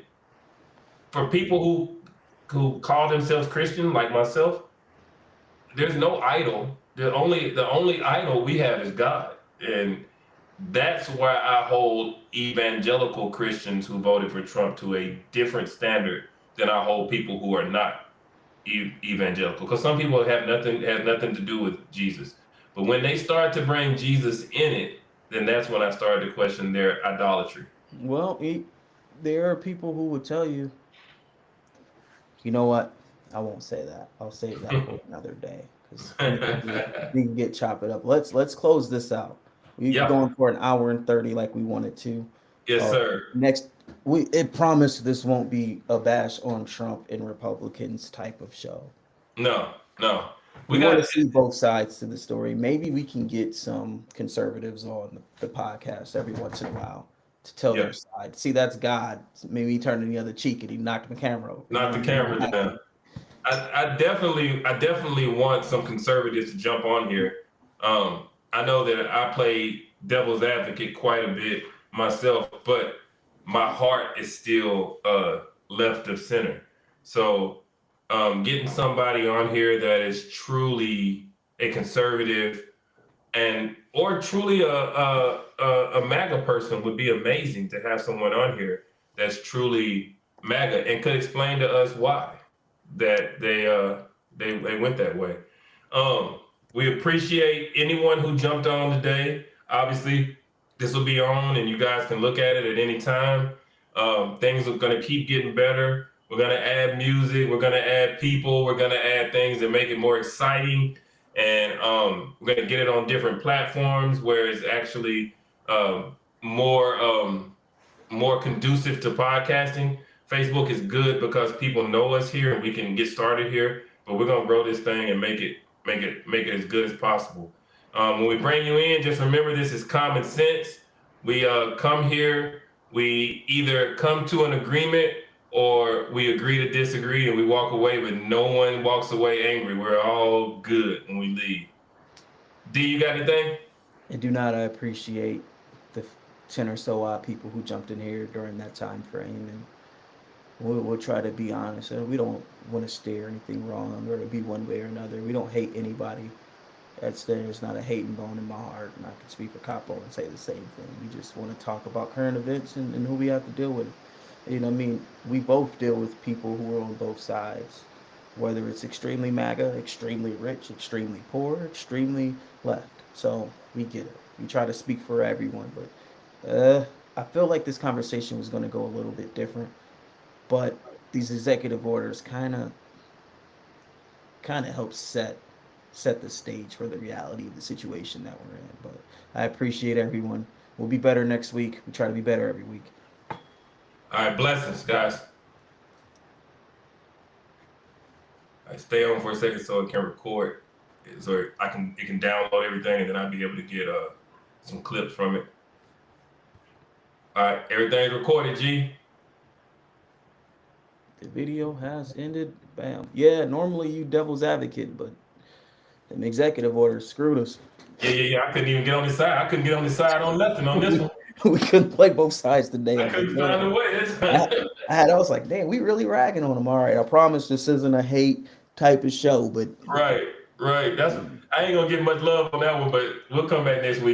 for people who call themselves Christian, like myself, there's no idol. The only idol we have is God. And that's why I hold evangelical Christians who voted for Trump to a different standard than I hold people who are not evangelical. Because some people have nothing to do with Jesus. But when they start to bring Jesus in it, then that's when I started to question their idolatry. Well, there are people who would tell you, you know what? I won't say that. I'll save that for another day because we can get chop it up. Let's close this out. We've Yeah. going for an hour and 30 like we wanted to. Yes, sir. Next, it promised this won't be a bash on Trump and Republicans type of show. No. We We want got to see both sides to the story. Maybe we can get some conservatives on the podcast every once in a while to tell Yeah. their side. See, that's God. Maybe he turned the other cheek and he knocked the camera over. Knock the camera down. I definitely want some conservatives to jump on here. I know that I play devil's advocate quite a bit myself, but my heart is still left of center. So getting somebody on here that is truly a conservative or truly a MAGA person would be amazing to have someone on here that's truly MAGA and could explain to us why that they went that way. We appreciate anyone who jumped on today. Obviously, this will be on and you guys can look at it at any time. Things are going to keep getting better. We're going to add music. We're going to add people. We're going to add things that make it more exciting. And we're going to get it on different platforms where it's actually more conducive to podcasting. Facebook is good because people know us here and we can get started here. But we're going to grow this thing and make it as good as possible. When we bring you in, just remember this is common sense. We come here, we either come to an agreement or we agree to disagree and we walk away, but no one walks away angry. We're all good when we leave. D, you got anything? I do not appreciate the 10 or so odd people who jumped in here during that time frame, and we'll try to be honest. And we don't want to steer anything wrong or to be one way or another. We don't hate anybody. There's not a hating bone in my heart, and I can speak for Capo and say the same thing. We just want to talk about current events and who we have to deal with. You know what I mean? We both deal with people who are on both sides, whether it's extremely MAGA, extremely rich, extremely poor, extremely left. So we get it. We try to speak for everyone, but I feel like this conversation was going to go a little bit different. But these executive orders kind of help set the stage for the reality of the situation that we're in. But I appreciate everyone. We'll be better next week. We try to be better every week. All right, blessings, guys. All right, stay on for a second so it can record, so it can download everything, and then I'll be able to get some clips from it. All right, everything's recorded, G. The video has ended. Bam. Yeah, normally you devil's advocate, but them executive orders screwed us. Yeah. I couldn't even get on this side. I couldn't get on this side on nothing on this one. We couldn't play both sides today. I couldn't find a way. I was like, damn, we really ragging on them. All right, I promise this isn't a hate type of show, but Right. I ain't gonna get much love on that one, but we'll come back next week.